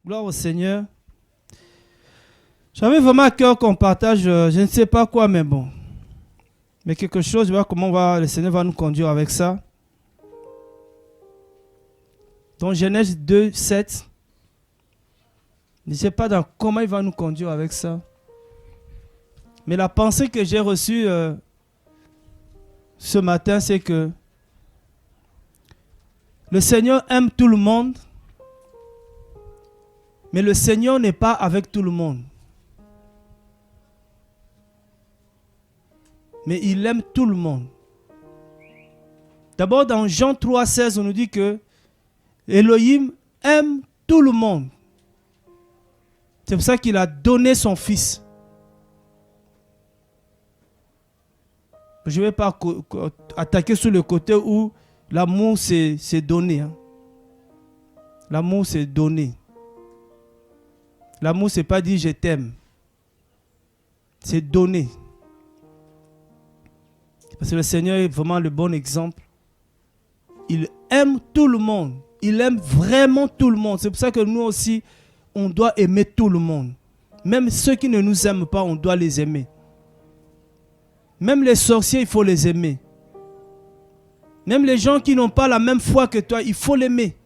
Gloire au Seigneur. J'avais vraiment à cœur qu'on partage, je ne sais pas quoi, mais bon. Mais quelque chose, je vois comment le Seigneur va nous conduire avec ça. Dans Genèse 2, 7. Je ne sais pas dans comment il va nous conduire avec ça. Mais la pensée que j'ai reçue ce matin, c'est que le Seigneur aime tout le monde, mais le Seigneur n'est pas avec tout le monde. Mais il aime tout le monde. D'abord, dans Jean 3, 16, on nous dit que Elohim aime tout le monde. C'est pour ça qu'il a donné son fils. Je ne vais pas attaquer sur le côté où l'amour c'est donné. Hein. L'amour c'est donné. L'amour c'est pas dire je t'aime. C'est donné. Parce que le Seigneur est vraiment le bon exemple. Il aime tout le monde. Il aime vraiment tout le monde. C'est pour ça que nous aussi, on doit aimer tout le monde. Même ceux qui ne nous aiment pas, on doit les aimer. Même les sorciers, il faut les aimer. Même les gens qui n'ont pas la même foi que toi, il faut l'aimer.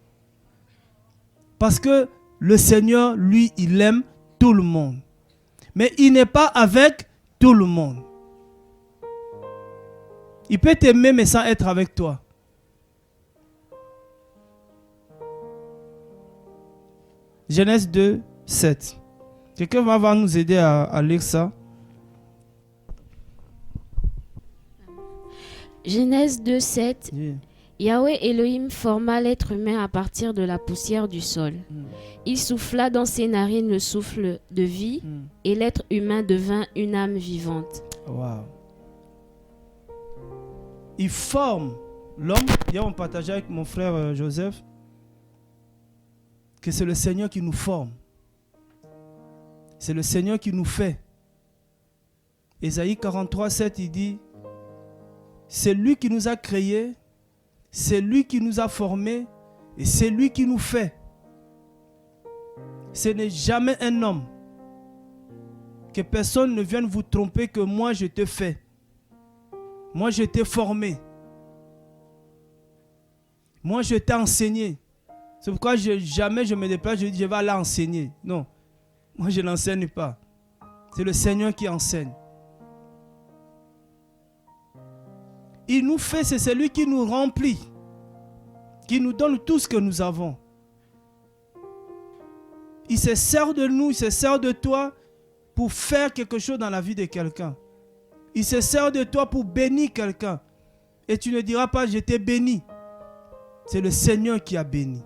Parce que le Seigneur, lui, il aime tout le monde. Mais il n'est pas avec tout le monde. Il peut t'aimer, mais sans être avec toi. Genèse 2, 7. Quelqu'un va nous aider à lire ça. Genèse 2, 7. Yeah. Yahweh Elohim forma l'être humain à partir de la poussière du sol. Il souffla dans ses narines le souffle de vie et l'être humain devint une âme vivante. Wow. Il forme l'homme. Hier, on partageait avec mon frère Joseph que c'est le Seigneur qui nous forme. C'est le Seigneur qui nous fait. Ésaïe 43, 7, il dit, c'est lui qui nous a créés, c'est lui qui nous a formés et c'est lui qui nous fait. Ce n'est jamais un homme. Que personne ne vienne vous tromper que moi je te fais. Moi je t'ai formé. Moi je t'ai enseigné. C'est pourquoi jamais je me déplace, je dis je vais aller enseigner. Non, moi je n'enseigne pas. C'est le Seigneur qui enseigne. Il nous fait, c'est celui qui nous remplit, qui nous donne tout ce que nous avons. Il se sert de nous, il se sert de toi pour faire quelque chose dans la vie de quelqu'un. Il se sert de toi pour bénir quelqu'un. Et tu ne diras pas, je t'ai béni. C'est le Seigneur qui a béni.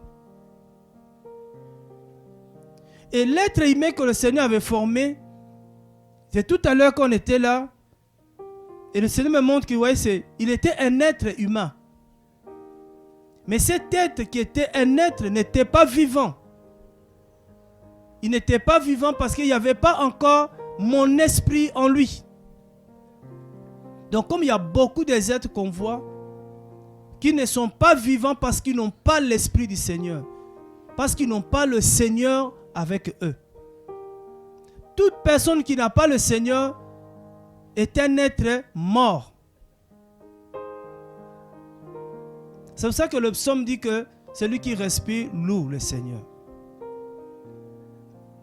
Et l'être humain que le Seigneur avait formé, c'est tout à l'heure qu'on était là. Et le Seigneur me montre qu'il était un être humain. Mais cet être qui était un être n'était pas vivant. Il n'était pas vivant parce qu'il n'y avait pas encore mon esprit en lui. Donc comme il y a beaucoup des êtres qu'on voit qui ne sont pas vivants parce qu'ils n'ont pas l'esprit du Seigneur. Parce qu'ils n'ont pas le Seigneur avec eux. Toute personne qui n'a pas le Seigneur est un être mort. C'est pour ça que le psaume dit que celui qui respire loue le Seigneur.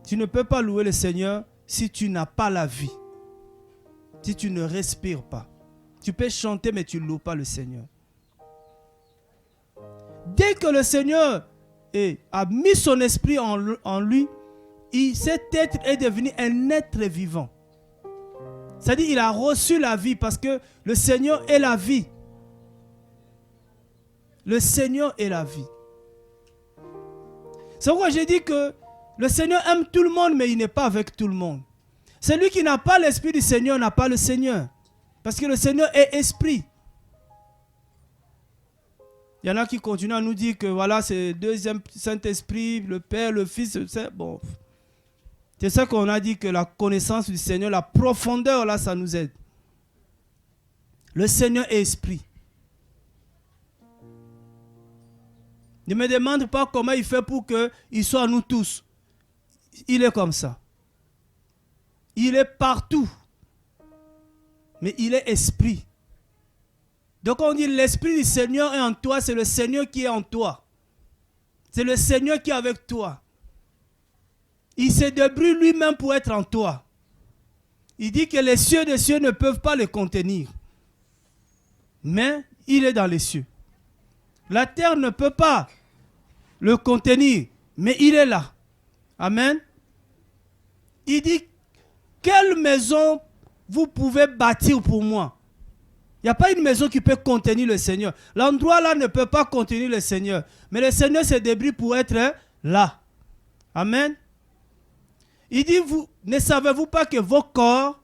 Tu ne peux pas louer le Seigneur si tu n'as pas la vie. Si tu ne respires pas. Tu peux chanter mais tu ne loues pas le Seigneur. Dès que le Seigneur a mis son esprit en lui, cet être est devenu un être vivant. C'est-à-dire qu'il a reçu la vie parce que le Seigneur est la vie. Le Seigneur est la vie. C'est pourquoi j'ai dit que le Seigneur aime tout le monde, mais il n'est pas avec tout le monde. Celui qui n'a pas l'esprit du Seigneur n'a pas le Seigneur. Parce que le Seigneur est esprit. Il y en a qui continuent à nous dire que voilà, c'est le deuxième Saint-Esprit, le Père, le Fils, bon. C'est ça qu'on a dit que la connaissance du Seigneur, la profondeur, là, ça nous aide. Le Seigneur est esprit. Ne me demande pas comment il fait pour qu'il soit nous tous. il est comme ça. Il est partout. Mais il est esprit. Donc on dit l'esprit du Seigneur est en toi, c'est le Seigneur qui est en toi. C'est le Seigneur qui est avec toi. Il se débrouille lui-même pour être en toi. Il dit que les cieux des cieux ne peuvent pas le contenir. Mais il est dans les cieux. La terre ne peut pas le contenir, mais il est là. Amen. Il dit, quelle maison vous pouvez bâtir pour moi? Il n'y a pas une maison qui peut contenir le Seigneur. L'endroit là ne peut pas contenir le Seigneur. Mais le Seigneur se débrouille pour être là. Amen. Il dit, ne savez-vous pas que vos corps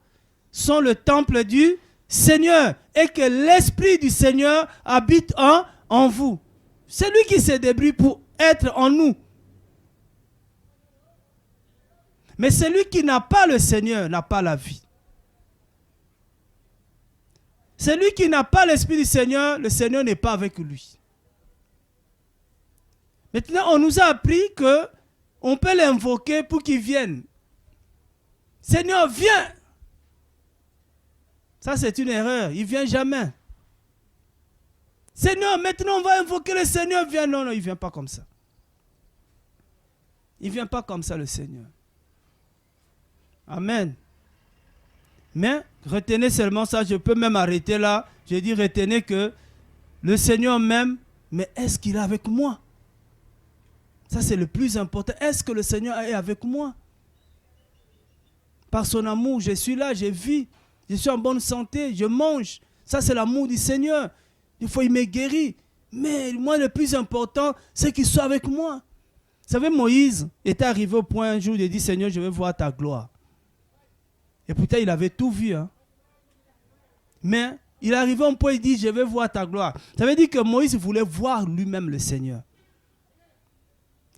sont le temple du Seigneur et que l'Esprit du Seigneur habite en vous? C'est lui qui se débrouille pour être en nous. Mais celui qui n'a pas le Seigneur n'a pas la vie. Celui qui n'a pas l'Esprit du Seigneur, le Seigneur n'est pas avec lui. Maintenant, on nous a appris qu'on peut l'invoquer pour qu'il vienne. Seigneur, viens. Ça, c'est une erreur. Il ne vient jamais. Seigneur, maintenant, on va invoquer le Seigneur. Viens. Non, non, il ne vient pas comme ça. Il ne vient pas comme ça, le Seigneur. Amen. Mais retenez seulement ça, je peux même arrêter là. Je dis retenez que le Seigneur m'aime, mais est-ce qu'il est avec moi? Ça c'est le plus important. Est-ce que le Seigneur est avec moi? Par son amour, je suis là, je vis, je suis en bonne santé, je mange. Ça c'est l'amour du Seigneur. Des fois il me guérit. Mais moi le plus important, c'est qu'il soit avec moi. Vous savez, Moïse était arrivé au point un jour de dire, Seigneur, je veux voir ta gloire. Et pourtant, il avait tout vu. Hein. Mais il est arrivé à un point, il dit, je vais voir ta gloire. Ça veut dire que Moïse voulait voir lui-même le Seigneur.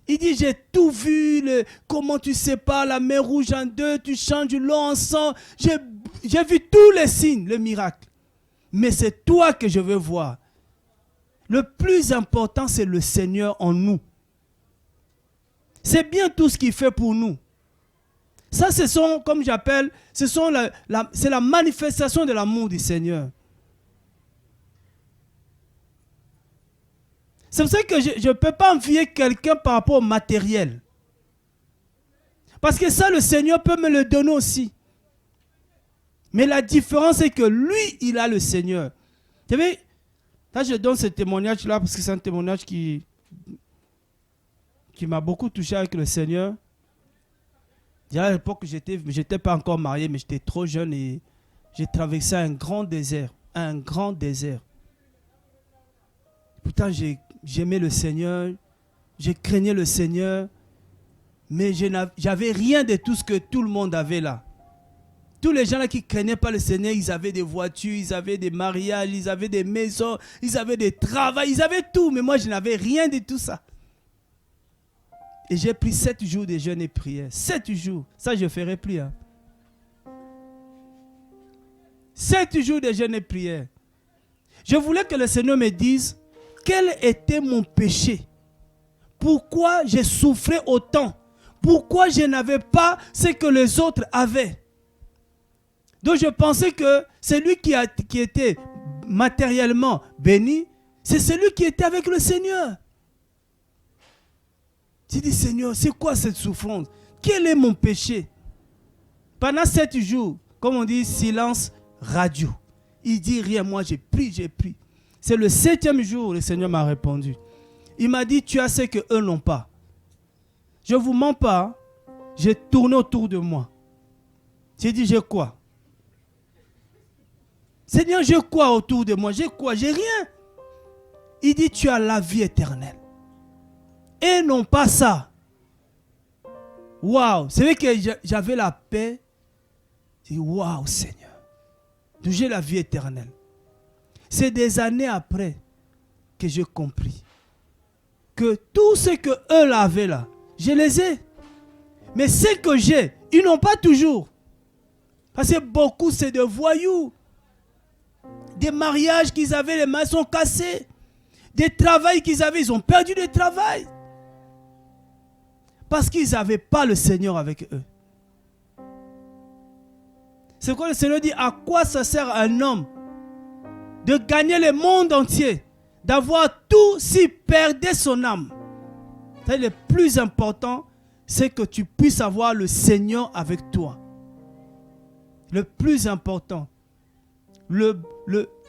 Il dit, j'ai tout vu, comment tu sépares la mer rouge en deux, tu changes l'eau en sang. J'ai vu tous les signes, le miracle. Mais c'est toi que je veux voir. Le plus important, c'est le Seigneur en nous. C'est bien tout ce qu'il fait pour nous. Ça, ce sont, comme j'appelle, c'est la manifestation de l'amour du Seigneur. C'est pour ça que je ne peux pas envier quelqu'un par rapport au matériel. Parce que ça, le Seigneur peut me le donner aussi. Mais la différence, c'est que lui, il a le Seigneur. Vous savez, là, je donne ce témoignage-là parce que c'est un témoignage qui m'a beaucoup touché avec le Seigneur. À l'époque, je n'étais pas encore marié, mais j'étais trop jeune et j'ai traversé un grand désert. Un grand désert. Pourtant, j'aimais le Seigneur, je craignais le Seigneur, mais j'avais rien de tout ce que tout le monde avait là. Tous les gens là qui ne craignaient pas le Seigneur, ils avaient des voitures, ils avaient des mariages, ils avaient des maisons, ils avaient des travaux, ils avaient tout, mais moi, je n'avais rien de tout ça. Et j'ai pris 7 jours de jeûne et prière. 7 jours. Ça, je ne ferai plus. Hein. 7 jours de jeûne et prière. Je voulais que le Seigneur me dise quel était mon péché. Pourquoi j'ai souffert autant. Pourquoi je n'avais pas ce que les autres avaient. Donc je pensais que celui qui était matériellement béni, c'est celui qui était avec le Seigneur. J'ai dit, Seigneur, c'est quoi cette souffrance? Quel est mon péché? Pendant 7 jours, comme on dit, silence radio. Il dit rien, moi j'ai pris. C'est le 7e jour, le Seigneur m'a répondu. Il m'a dit, tu as ce qu'eux n'ont pas. Je ne vous mens pas, j'ai tourné autour de moi. J'ai dit, j'ai quoi? Seigneur, j'ai quoi autour de moi? J'ai quoi? J'ai rien. Il dit, tu as la vie éternelle. Et non pas ça. Waouh, c'est vrai que j'avais la paix. J'ai dit, waouh Seigneur, j'ai la vie éternelle. C'est des années après que j'ai compris que tout ce que eux avaient là, je les ai. Mais ce que j'ai, ils n'ont pas toujours. Parce que beaucoup, c'est des voyous. Des mariages qu'ils avaient, les mains sont cassées. Des travails qu'ils avaient, ils ont perdu le travail. Parce qu'ils n'avaient pas le Seigneur avec eux. C'est quoi le Seigneur dit? À quoi ça sert à un homme de gagner le monde entier, d'avoir tout s'il perdait son âme? C'est le plus important, c'est que tu puisses avoir le Seigneur avec toi. Le plus important.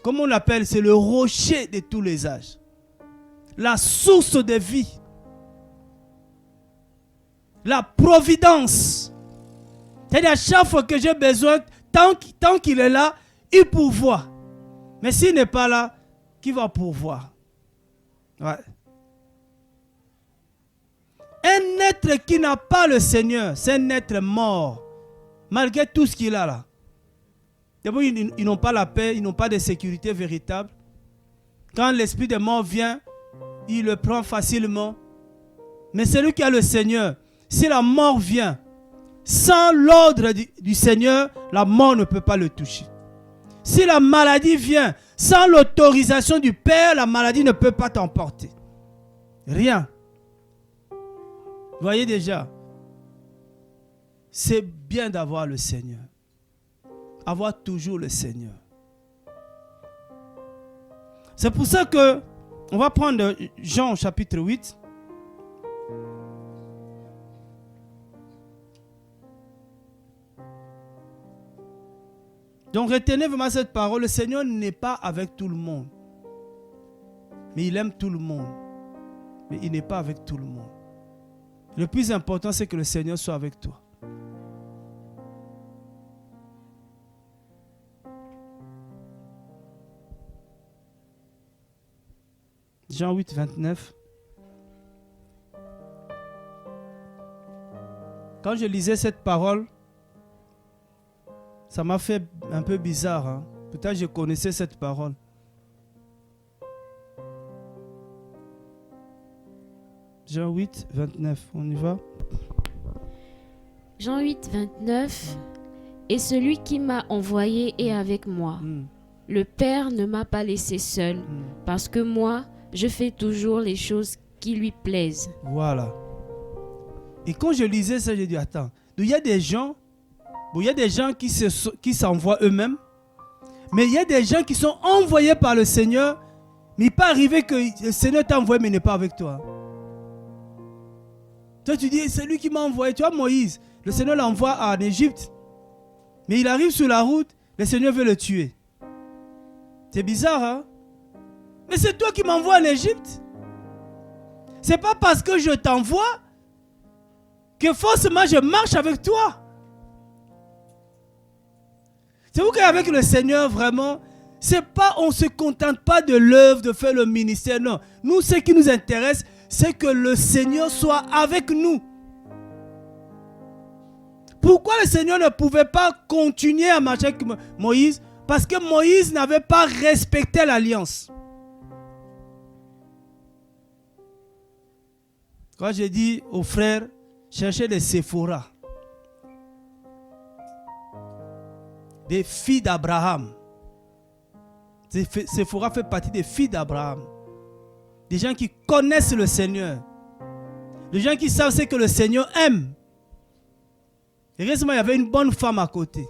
Comment on l'appelle? C'est le rocher de tous les âges. La source de vie. La providence. C'est-à-dire à chaque fois que j'ai besoin, tant qu'il est là, il pourvoit. Mais s'il n'est pas là, qui va pourvoir? Ouais. Un être qui n'a pas le Seigneur, c'est un être mort. Malgré tout ce qu'il a là. D'abord, ils n'ont pas la paix, ils n'ont pas de sécurité véritable. Quand l'esprit de mort vient, il le prend facilement. Mais celui qui a le Seigneur, si la mort vient, sans l'ordre du Seigneur, la mort ne peut pas le toucher. Si la maladie vient, sans l'autorisation du Père, la maladie ne peut pas t'emporter. Rien. Vous voyez déjà, c'est bien d'avoir le Seigneur. Avoir toujours le Seigneur. C'est pour ça que on va prendre Jean chapitre 8. Donc retenez vraiment cette parole. Le Seigneur n'est pas avec tout le monde. Mais il aime tout le monde. Mais il n'est pas avec tout le monde. Le plus important, c'est que le Seigneur soit avec toi. Jean 8, 29. Quand je lisais cette parole, ça m'a fait un peu bizarre. Hein? Peut-être je connaissais cette parole. Jean 8, 29. On y va? Jean 8, 29. Et celui qui m'a envoyé est avec moi. Le Père ne m'a pas laissé seul, parce que moi, je fais toujours les choses qui lui plaisent. Voilà. Et quand je lisais ça, j'ai dit, attends, il y a des gens, qui s'envoient eux-mêmes, mais il y a des gens qui sont envoyés par le Seigneur, mais il peut arriver que le Seigneur t'a envoyé, mais il n'est pas avec toi. Toi, tu dis, c'est lui qui m'a envoyé. Tu vois, Moïse, le Seigneur l'envoie en Égypte, mais il arrive sur la route, le Seigneur veut le tuer. C'est bizarre, hein? Mais c'est toi qui m'envoies en Égypte. C'est pas parce que je t'envoie que forcément je marche avec toi. C'est vous qu'avec le Seigneur, vraiment, c'est pas, on ne se contente pas de l'œuvre, de faire le ministère. Non. Nous, ce qui nous intéresse, c'est que le Seigneur soit avec nous. Pourquoi le Seigneur ne pouvait pas continuer à marcher avec Moïse? Parce que Moïse n'avait pas respecté l'alliance. Quand j'ai dit aux frères, cherchez des Séphora, des filles d'Abraham. Séphora fait partie des filles d'Abraham. Des gens qui connaissent le Seigneur. Des gens qui savent ce que le Seigneur aime. Et récemment, il y avait une bonne femme à côté.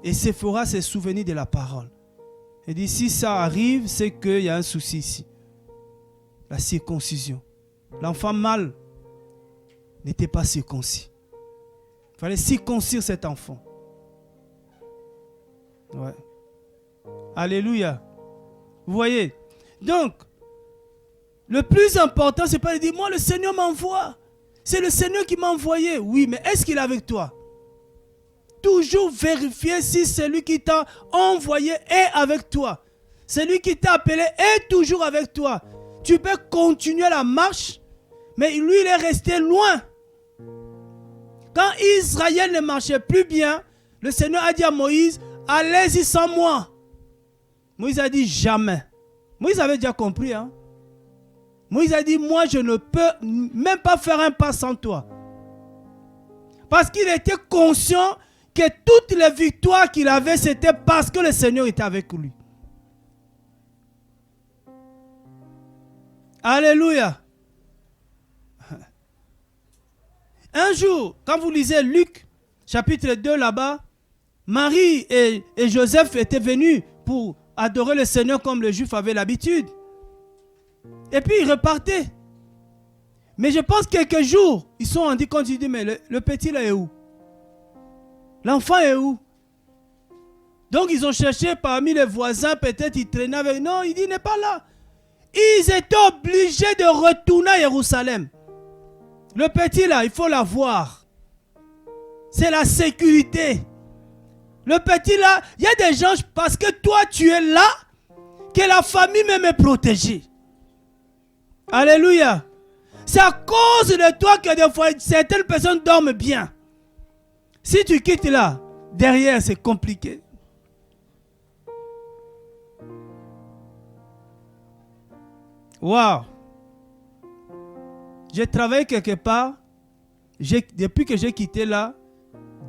Et Séphora s'est souvenu de la parole. Elle dit, si ça arrive, c'est qu'il y a un souci ici. La circoncision. L'enfant mâle n'était pas circoncis. Il fallait circoncire cet enfant. Ouais. Alléluia. Vous voyez? Donc, le plus important, c'est pas de dire, moi le Seigneur m'envoie. C'est le Seigneur qui m'a envoyé. Oui, mais est-ce qu'il est avec toi? Toujours vérifier si celui qui t'a envoyé est avec toi. Celui qui t'a appelé est toujours avec toi. Tu peux continuer la marche, mais lui, il est resté loin. Quand Israël ne marchait plus bien, le Seigneur a dit à Moïse, allez-y sans moi. Moïse a dit jamais. Moïse avait déjà compris. Hein? Moïse a dit, moi je ne peux même pas faire un pas sans toi. Parce qu'il était conscient que toutes les victoires qu'il avait, c'était parce que le Seigneur était avec lui. Alléluia. Un jour, quand vous lisez Luc, chapitre 2 là-bas, Marie et Joseph étaient venus pour adorer le Seigneur comme les Juifs avaient l'habitude. Et puis ils repartaient. Mais je pense quelques jours, ils sont rendus compte, ils disent, mais le petit là est où? L'enfant est où? Donc ils ont cherché parmi les voisins, peut-être ils traînaient avec... Non, il dit, il n'est pas là. Ils étaient obligés de retourner à Jérusalem. Le petit là, il faut l'avoir. C'est la sécurité. Le petit là, il y a des gens, parce que toi tu es là, que la famille même est protégée. Alléluia. C'est à cause de toi que des fois certaines personnes dorment bien. Si tu quittes là, derrière c'est compliqué. Waouh. J'ai travaillé quelque part. Depuis que j'ai quitté là,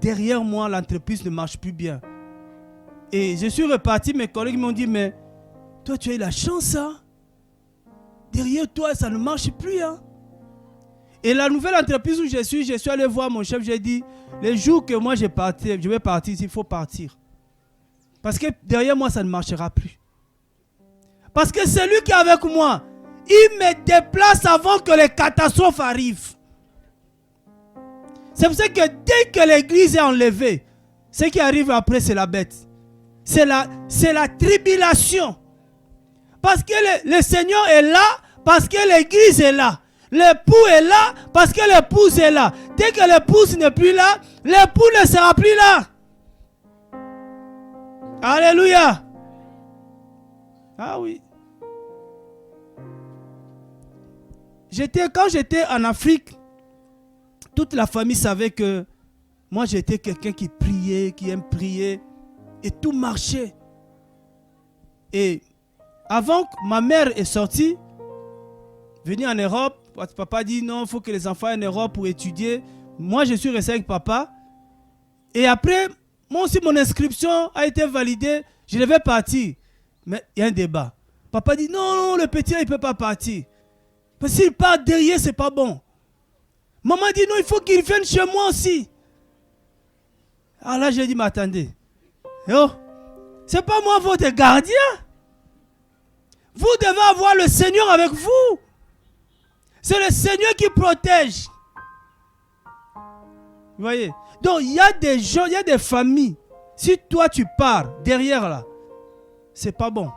derrière moi, l'entreprise ne marche plus bien. Et je suis reparti, mes collègues m'ont dit, mais toi, tu as eu la chance, hein? Derrière toi, ça ne marche plus, hein? Et la nouvelle entreprise où je suis allé voir mon chef, j'ai dit, les jours que moi je vais partir, il faut partir. Parce que derrière moi, ça ne marchera plus. Parce que celui qui est avec moi, il me déplace avant que les catastrophes arrivent. C'est pour ça que dès que l'église est enlevée, ce qui arrive après, c'est la bête. C'est la tribulation. Parce que le Seigneur est là, parce que l'église est là. L'époux est là, parce que l'épouse est là. Dès que l'épouse n'est plus là, l'époux ne sera plus là. Alléluia. Ah oui. Quand j'étais en Afrique, toute la famille savait que moi j'étais quelqu'un qui priait, qui aime prier, et tout marchait. Et avant que ma mère est sortie, venue en Europe, papa dit non, il faut que les enfants aillent en Europe pour étudier. Moi je suis resté avec papa. Et après, moi aussi mon inscription a été validée, je devais partir. Mais il y a un débat. Papa dit non, le petit là il ne peut pas partir. Parce qu'il part derrière, c'est pas bon. Maman dit non, il faut qu'il vienne chez moi aussi. Alors là, j'ai dit, mais attendez. Oh, c'est pas moi votre gardien. Vous devez avoir le Seigneur avec vous. C'est le Seigneur qui protège. Vous voyez? Donc, il y a des gens, il y a des familles. Si toi, tu pars derrière là, c'est pas bon.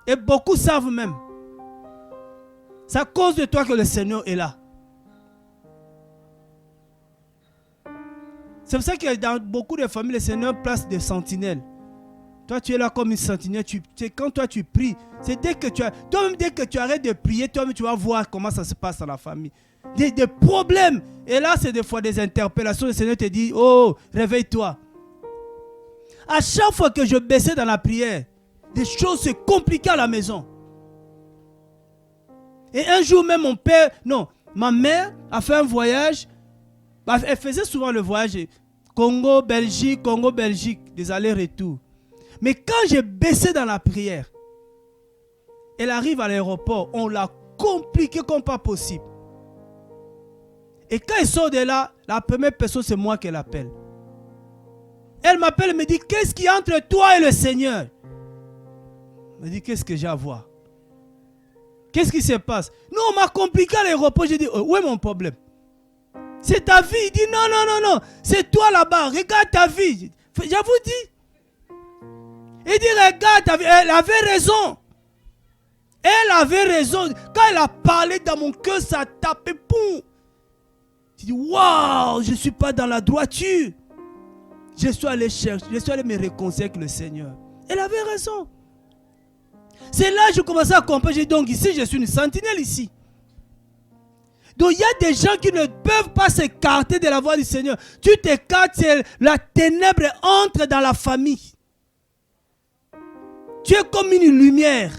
Et beaucoup savent même. C'est à cause de toi que le Seigneur est là. C'est pour ça que dans beaucoup de familles, le Seigneur place des sentinelles. Toi, tu es là comme une sentinelle. Quand toi, tu pries, c'est dès que toi-même, dès que tu arrêtes de prier, toi-même, tu vas voir comment ça se passe dans la famille. Des problèmes. Et là, c'est des fois des interpellations. Le Seigneur te dit, oh, réveille-toi. À chaque fois que je baissais dans la prière, des choses se compliquaient à la maison. Et un jour même, ma mère a fait un voyage. Elle faisait souvent le voyage Congo-Belgique, des allers-retours. Mais quand j'ai baissé dans la prière, elle arrive à l'aéroport, on l'a compliqué comme pas possible. Et quand elle sort de là, la première personne, c'est moi qu'elle appelle. Elle m'appelle et me dit, qu'est-ce qui est entre toi et le Seigneur? Elle me dit, qu'est-ce que j'ai à voir? Qu'est-ce qui se passe? Non, on m'a compliqué à l'aéroport. J'ai dit, où est mon problème? C'est ta vie. Il dit, non. C'est toi là-bas. Regarde ta vie. Je vous dis. Il dit, regarde ta vie. Elle avait raison. Elle avait raison. Quand elle a parlé dans mon cœur, ça a tapé. Poum. Je dis, waouh, je ne suis pas dans la droiture. Je suis allé chercher. Je suis allé me réconcilier avec le Seigneur. Elle avait raison. C'est là que je commençais à comprendre. J'ai dit, donc ici, je suis une sentinelle ici. Donc il y a des gens qui ne peuvent pas s'écarter de la voix du Seigneur. Tu t'écartes, la ténèbre entre dans la famille. Tu es comme une lumière.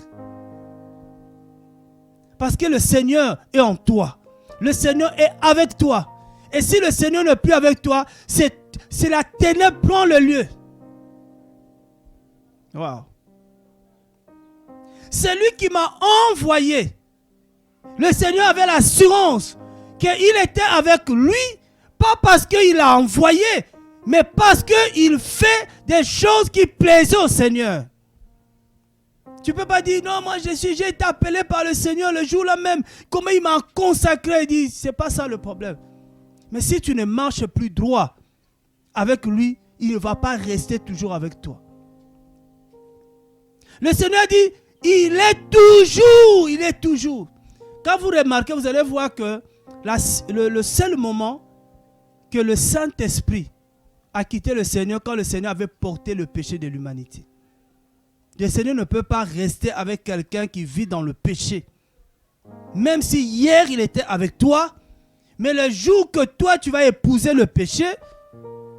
Parce que le Seigneur est en toi. Le Seigneur est avec toi. Et si le Seigneur n'est plus avec toi, c'est la ténèbre prend le lieu. Wow. C'est lui qui m'a envoyé Le Seigneur avait l'assurance qu'il était avec lui, pas parce qu'il l'a envoyé, mais parce qu'il fait des choses qui plaisaient au Seigneur. Tu ne peux pas dire, non, moi j'ai été appelé par le Seigneur le jour-là même. Comment il m'a consacré? Il dit, ce n'est pas ça le problème. Mais si tu ne marches plus droit avec lui, il ne va pas rester toujours avec toi. Le Seigneur dit, il est toujours. Quand vous remarquez, vous allez voir que le seul moment que le Saint-Esprit a quitté le Seigneur, quand le Seigneur avait porté le péché de l'humanité. Le Seigneur ne peut pas rester avec quelqu'un qui vit dans le péché. Même si hier il était avec toi, mais le jour que toi tu vas épouser le péché,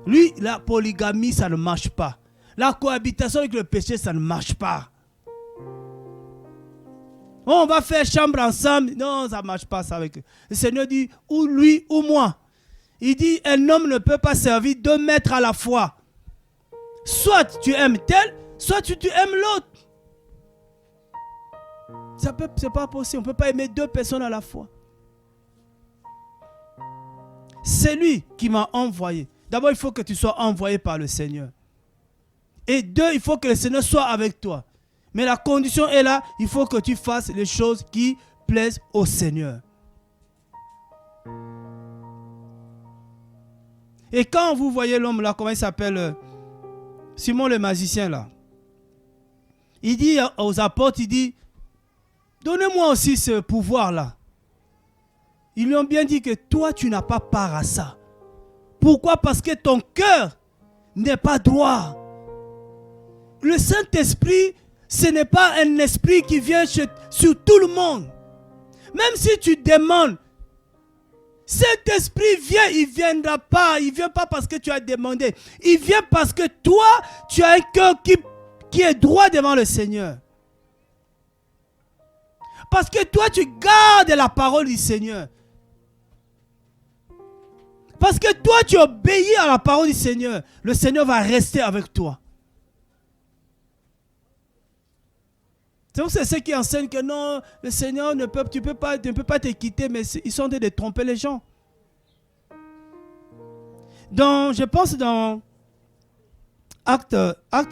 lui, la polygamie, ça ne marche pas. La cohabitation avec le péché, ça ne marche pas. On va faire chambre ensemble. Non, ça ne marche pas ça avec eux. Le Seigneur dit, ou lui ou moi. Il dit, un homme ne peut pas servir 2 maîtres à la fois. Soit tu aimes tel, soit tu aimes l'autre. Ce n'est pas possible. On ne peut pas aimer 2 personnes à la fois. C'est lui qui m'a envoyé. D'abord, il faut que tu sois envoyé par le Seigneur. Et 2, il faut que le Seigneur soit avec toi. Mais la condition est là, il faut que tu fasses les choses qui plaisent au Seigneur. Et quand vous voyez l'homme là, comment il s'appelle, Simon le magicien là, il dit aux apôtres, il dit, donnez-moi aussi ce pouvoir là. Ils lui ont bien dit que toi tu n'as pas part à ça. Pourquoi? Parce que ton cœur n'est pas droit. Le Saint-Esprit, ce n'est pas un esprit qui vient sur tout le monde. Même si tu demandes, cet esprit vient, il ne viendra pas. Il ne vient pas parce que tu as demandé. Il vient parce que toi, tu as un cœur qui est droit devant le Seigneur. Parce que toi, tu gardes la parole du Seigneur. Parce que toi, tu obéis à la parole du Seigneur. Le Seigneur va rester avec toi. C'est ceux qui enseignent que non, le Seigneur tu ne peux pas te quitter, mais ils sont en train de tromper les gens. Je pense dans Acte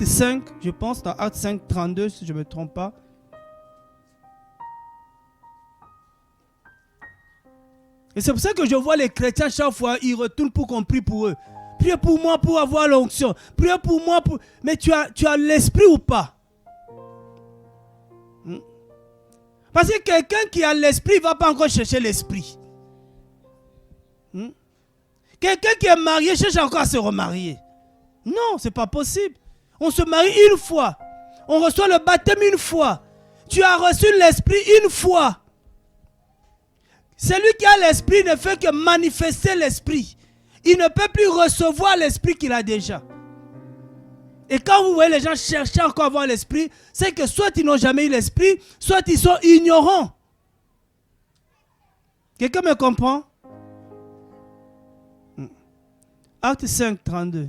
5, je pense dans Acte 5, 32, si je ne me trompe pas. Et c'est pour ça que je vois les chrétiens chaque fois, ils retournent pour qu'on prie pour eux. Priez pour moi pour avoir l'onction. Priez pour moi pour... Mais tu as l'esprit ou pas? Parce que quelqu'un qui a l'esprit ne va pas encore chercher l'esprit. Quelqu'un qui est marié cherche encore à se remarier. Non, ce n'est pas possible. On se marie une fois. On reçoit le baptême une fois. Tu as reçu l'esprit une fois. Celui qui a l'esprit ne fait que manifester l'esprit. Il ne peut plus recevoir l'esprit qu'il a déjà. Et quand vous voyez les gens chercher encore à avoir l'esprit, c'est que soit ils n'ont jamais eu l'esprit, soit ils sont ignorants. Quelqu'un me comprend? Acte 5, 32.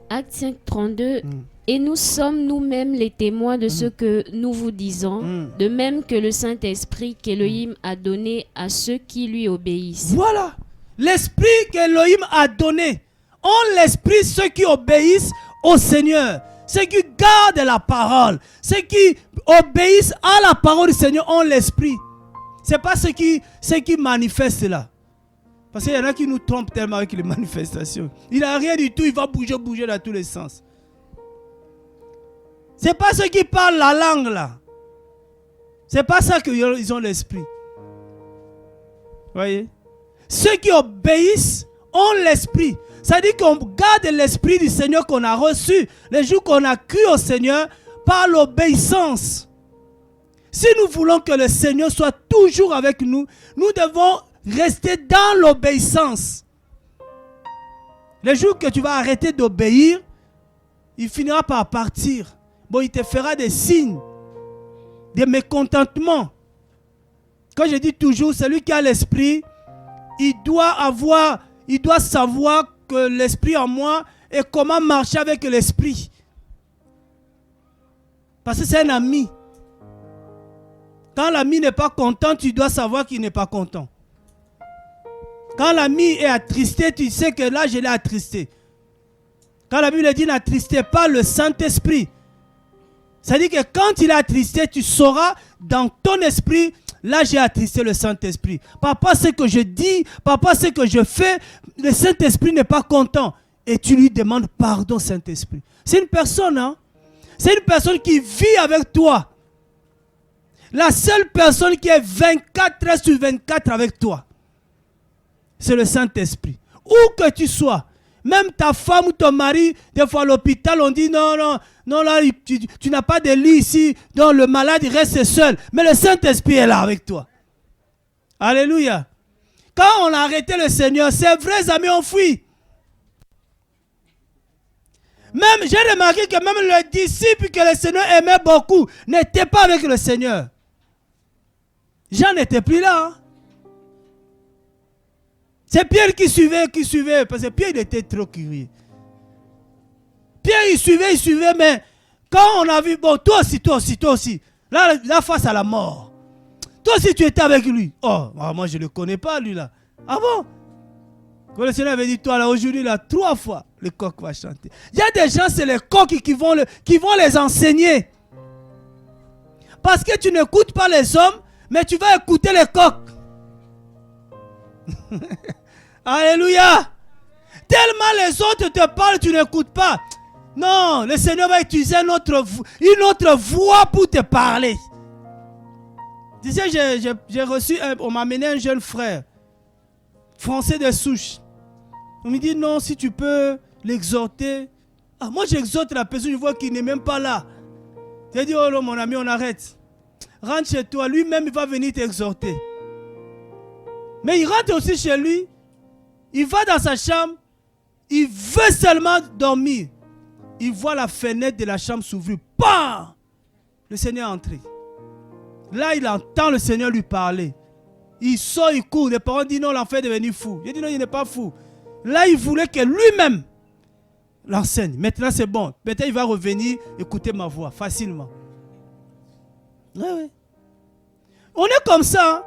Acte 5, 32. Et nous sommes nous-mêmes les témoins de ce que nous vous disons, de même que le Saint-Esprit qu'Élohim a donné à ceux qui lui obéissent. Voilà, l'esprit qu'Élohim a donné. Ont l'esprit ceux qui obéissent au Seigneur, ceux qui gardent la parole, ceux qui obéissent à la parole du Seigneur ont l'esprit. Ce n'est pas ceux qui manifestent là. Parce qu'il y en a qui nous trompent tellement avec les manifestations. Il n'a rien du tout, il va bouger dans tous les sens. Ce n'est pas ceux qui parlent la langue là. Ce n'est pas ça qu'ils ont l'esprit. Voyez? Ceux qui obéissent ont l'esprit. Ça dit qu'on garde l'esprit du Seigneur qu'on a reçu les jours qu'on a cru au Seigneur par l'obéissance. Si nous voulons que le Seigneur soit toujours avec nous, nous devons rester dans l'obéissance. Le jour que tu vas arrêter d'obéir, il finira par partir. Bon, il te fera des signes, des mécontentements. Quand je dis toujours, celui qui a l'esprit, il doit savoir que l'esprit en moi et comment marcher avec l'esprit. Parce que c'est un ami. Quand l'ami n'est pas content, tu dois savoir qu'il n'est pas content. Quand l'ami est attristé, tu sais que là, je l'ai attristé. Quand la Bible dit n'attristez pas le Saint-Esprit. C'est-à-dire que quand il est attristé, tu sauras dans ton esprit, là j'ai attristé le Saint-Esprit. Papa, ce que je dis, papa, ce que je fais, le Saint-Esprit n'est pas content. Et tu lui demandes pardon, Saint-Esprit. C'est une personne, hein? C'est une personne qui vit avec toi. La seule personne qui est 24 heures sur 24 avec toi, c'est le Saint-Esprit. Où que tu sois, même ta femme ou ton mari, des fois à l'hôpital, on dit non, là, tu n'as pas de lit ici, donc le malade il reste seul. Mais le Saint-Esprit est là avec toi. Alléluia. Quand on a arrêté le Seigneur, ses vrais amis ont fui. Même, j'ai remarqué que même les disciples que le Seigneur aimait beaucoup n'étaient pas avec le Seigneur. Jean n'était plus là. Hein. C'est Pierre qui suivait, parce que Pierre il était trop curieux. Pierre il suivait, mais quand on a vu, bon, toi aussi, là face à la mort. Toi aussi tu étais avec lui. Oh, moi je ne le connais pas lui là. Ah bon? Quand le Seigneur avait dit, toi là, aujourd'hui là, 3 fois, le coq va chanter. Il y a des gens, c'est les coqs qui vont les enseigner. Parce que tu n'écoutes pas les hommes, mais tu vas écouter les coqs. Alléluia. Tellement les autres te parlent, tu n'écoutes pas. Non, le Seigneur va utiliser une autre voix pour te parler. Tu sais, j'ai reçu, on m'a amené un jeune frère, français de souche. On me dit, non, si tu peux l'exhorter. Ah, moi j'exhorte la personne, je vois qu'il n'est même pas là. J'ai dit, oh non, mon ami, on arrête. Rentre chez toi, lui-même il va venir t'exhorter. Mais il rentre aussi chez lui. Il va dans sa chambre. Il veut seulement dormir. Il voit la fenêtre de la chambre s'ouvrir. Bam! Le Seigneur est entré. Là, il entend le Seigneur lui parler. Il sort, il court. Les parents disent non, l'enfant est devenu fou. Il dit non, il n'est pas fou. Là, il voulait que lui-même l'enseigne. Maintenant, c'est bon. Peut-être il va revenir écouter ma voix facilement. Oui, oui. On est comme ça. Hein?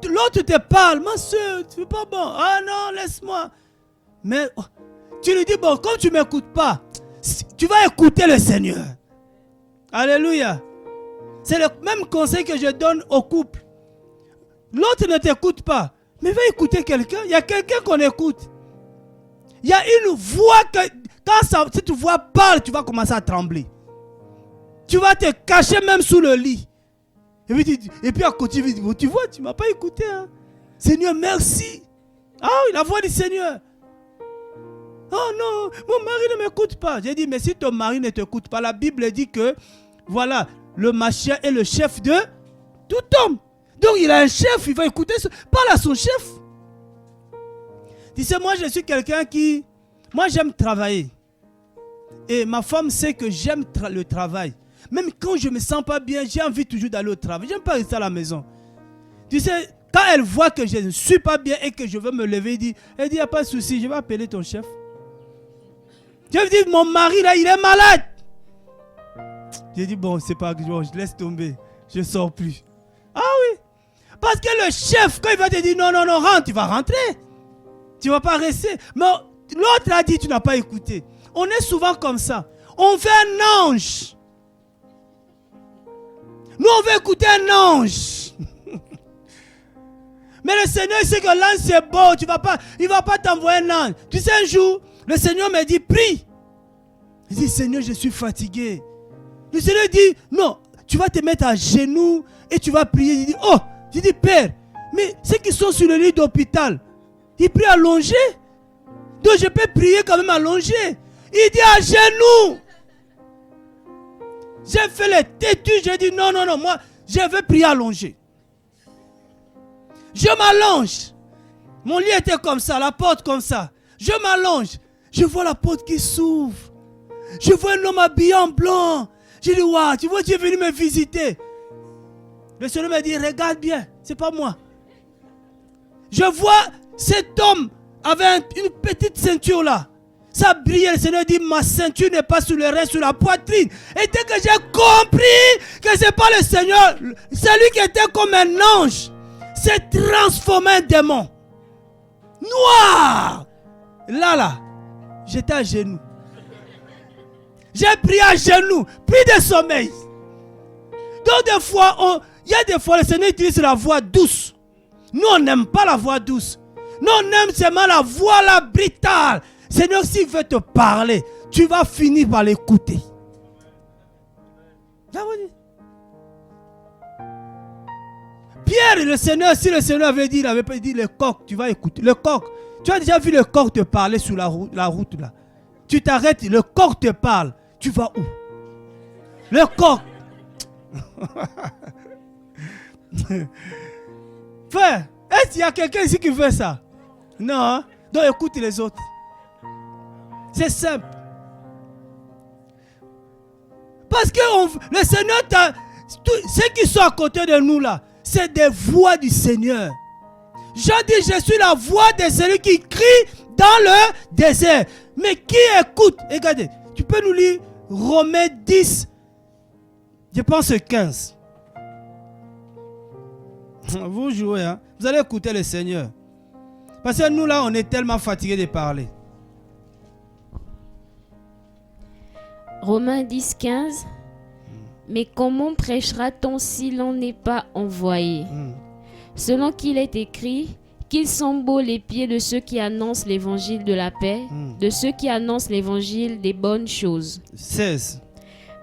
L'autre te parle. Ma soeur, tu ne fais pas bon. Ah non, laisse-moi. Mais tu lui dis, bon, comme tu ne m'écoutes pas, tu vas écouter le Seigneur. Alléluia. C'est le même conseil que je donne au couple. L'autre ne t'écoute pas. Mais va écouter quelqu'un. Il y a quelqu'un qu'on écoute. Il y a une voix que, quand cette voix parle, tu vas commencer à trembler. Tu vas te cacher même sous le lit. Et puis à côté, tu vois, tu ne m'as pas écouté. Hein? Seigneur, merci. Ah oui, la voix du Seigneur. Oh non, mon mari ne m'écoute pas. J'ai dit, mais si ton mari ne t'écoute pas, la Bible dit que, voilà, le Mashiach est le chef de tout homme. Donc il a un chef, il va écouter, parle à son chef. Tu sais, moi je suis quelqu'un qui, moi j'aime travailler. Et ma femme sait que j'aime le travail. Même quand je ne me sens pas bien, j'ai envie toujours d'aller au travail. Je n'aime pas rester à la maison. Tu sais, quand elle voit que je ne suis pas bien et que je veux me lever, elle dit, il n'y a pas de souci, je vais appeler ton chef. Je lui dis, mon mari là, il est malade. J'ai dit, bon, c'est pas grave, je laisse tomber. Je ne sors plus. Ah oui. Parce que le chef, quand il va te dire, non, rentre, tu vas rentrer. Tu ne vas pas rester. Mais l'autre a dit, tu n'as pas écouté. On est souvent comme ça. On veut un ange. Nous, on veut écouter un ange. Mais le Seigneur sait que l'ange, c'est beau. Il ne va pas t'envoyer un ange. Tu sais, un jour, le Seigneur me dit, prie. Il dit, Seigneur, je suis fatigué. Le Seigneur dit, non, tu vas te mettre à genoux et tu vas prier. Il dit, oh, je dis, Père, mais ceux qui sont sur le lit d'hôpital, ils prient allongé. Donc je peux prier quand même allongé. Il dit à genoux. J'ai fait les têtus, j'ai dit, non, moi, je veux prier allongé. Je m'allonge. Mon lit était comme ça, la porte comme ça. Je m'allonge. Je vois la porte qui s'ouvre. Je vois un homme habillé en blanc. Je dis, waouh, tu vois, tu es venu me visiter. Le Seigneur me dit, regarde bien, c'est pas moi. Je vois cet homme avait une petite ceinture là. Ça brillait. Le Seigneur dit, ma ceinture n'est pas sur le rein, sur la poitrine. Et dès que j'ai compris que ce n'est pas le Seigneur, celui qui était comme un ange, s'est transformé en démon. Noir. Là, j'étais à genoux. J'ai prié à genoux, pris de sommeil. Donc des fois, il y a des fois, le Seigneur utilise la voix douce. Nous, on n'aime pas la voix douce. Nous, on aime seulement la voix la brutale. Seigneur, s'il veut te parler, tu vas finir par l'écouter. Pierre, le Seigneur, si le Seigneur avait dit, il avait pas dit le coq, tu vas écouter. Le coq, tu as déjà vu le coq te parler sur la route là. Tu t'arrêtes, le coq te parle. Tu vas où? Le coq. Frère, est-ce qu'il y a quelqu'un ici qui fait ça? Non, hein? Donc écoute les autres. C'est simple. Parce que le Seigneur, ceux qui sont à côté de nous là, c'est des voix du Seigneur. Jean dit, je suis la voix de celui qui crie dans le désert. Mais qui écoute? Regardez, tu peux nous lire Romains 10, je pense 15. Vous jouez, hein? Vous allez écouter le Seigneur. Parce que nous là, on est tellement fatigués de parler. Romains 10, 15. Mais comment prêchera-t-on si l'on n'est pas envoyé? Selon qu'il est écrit, qu'ils sont beaux les pieds de ceux qui annoncent l'évangile de la paix, de ceux qui annoncent l'évangile des bonnes choses. 16.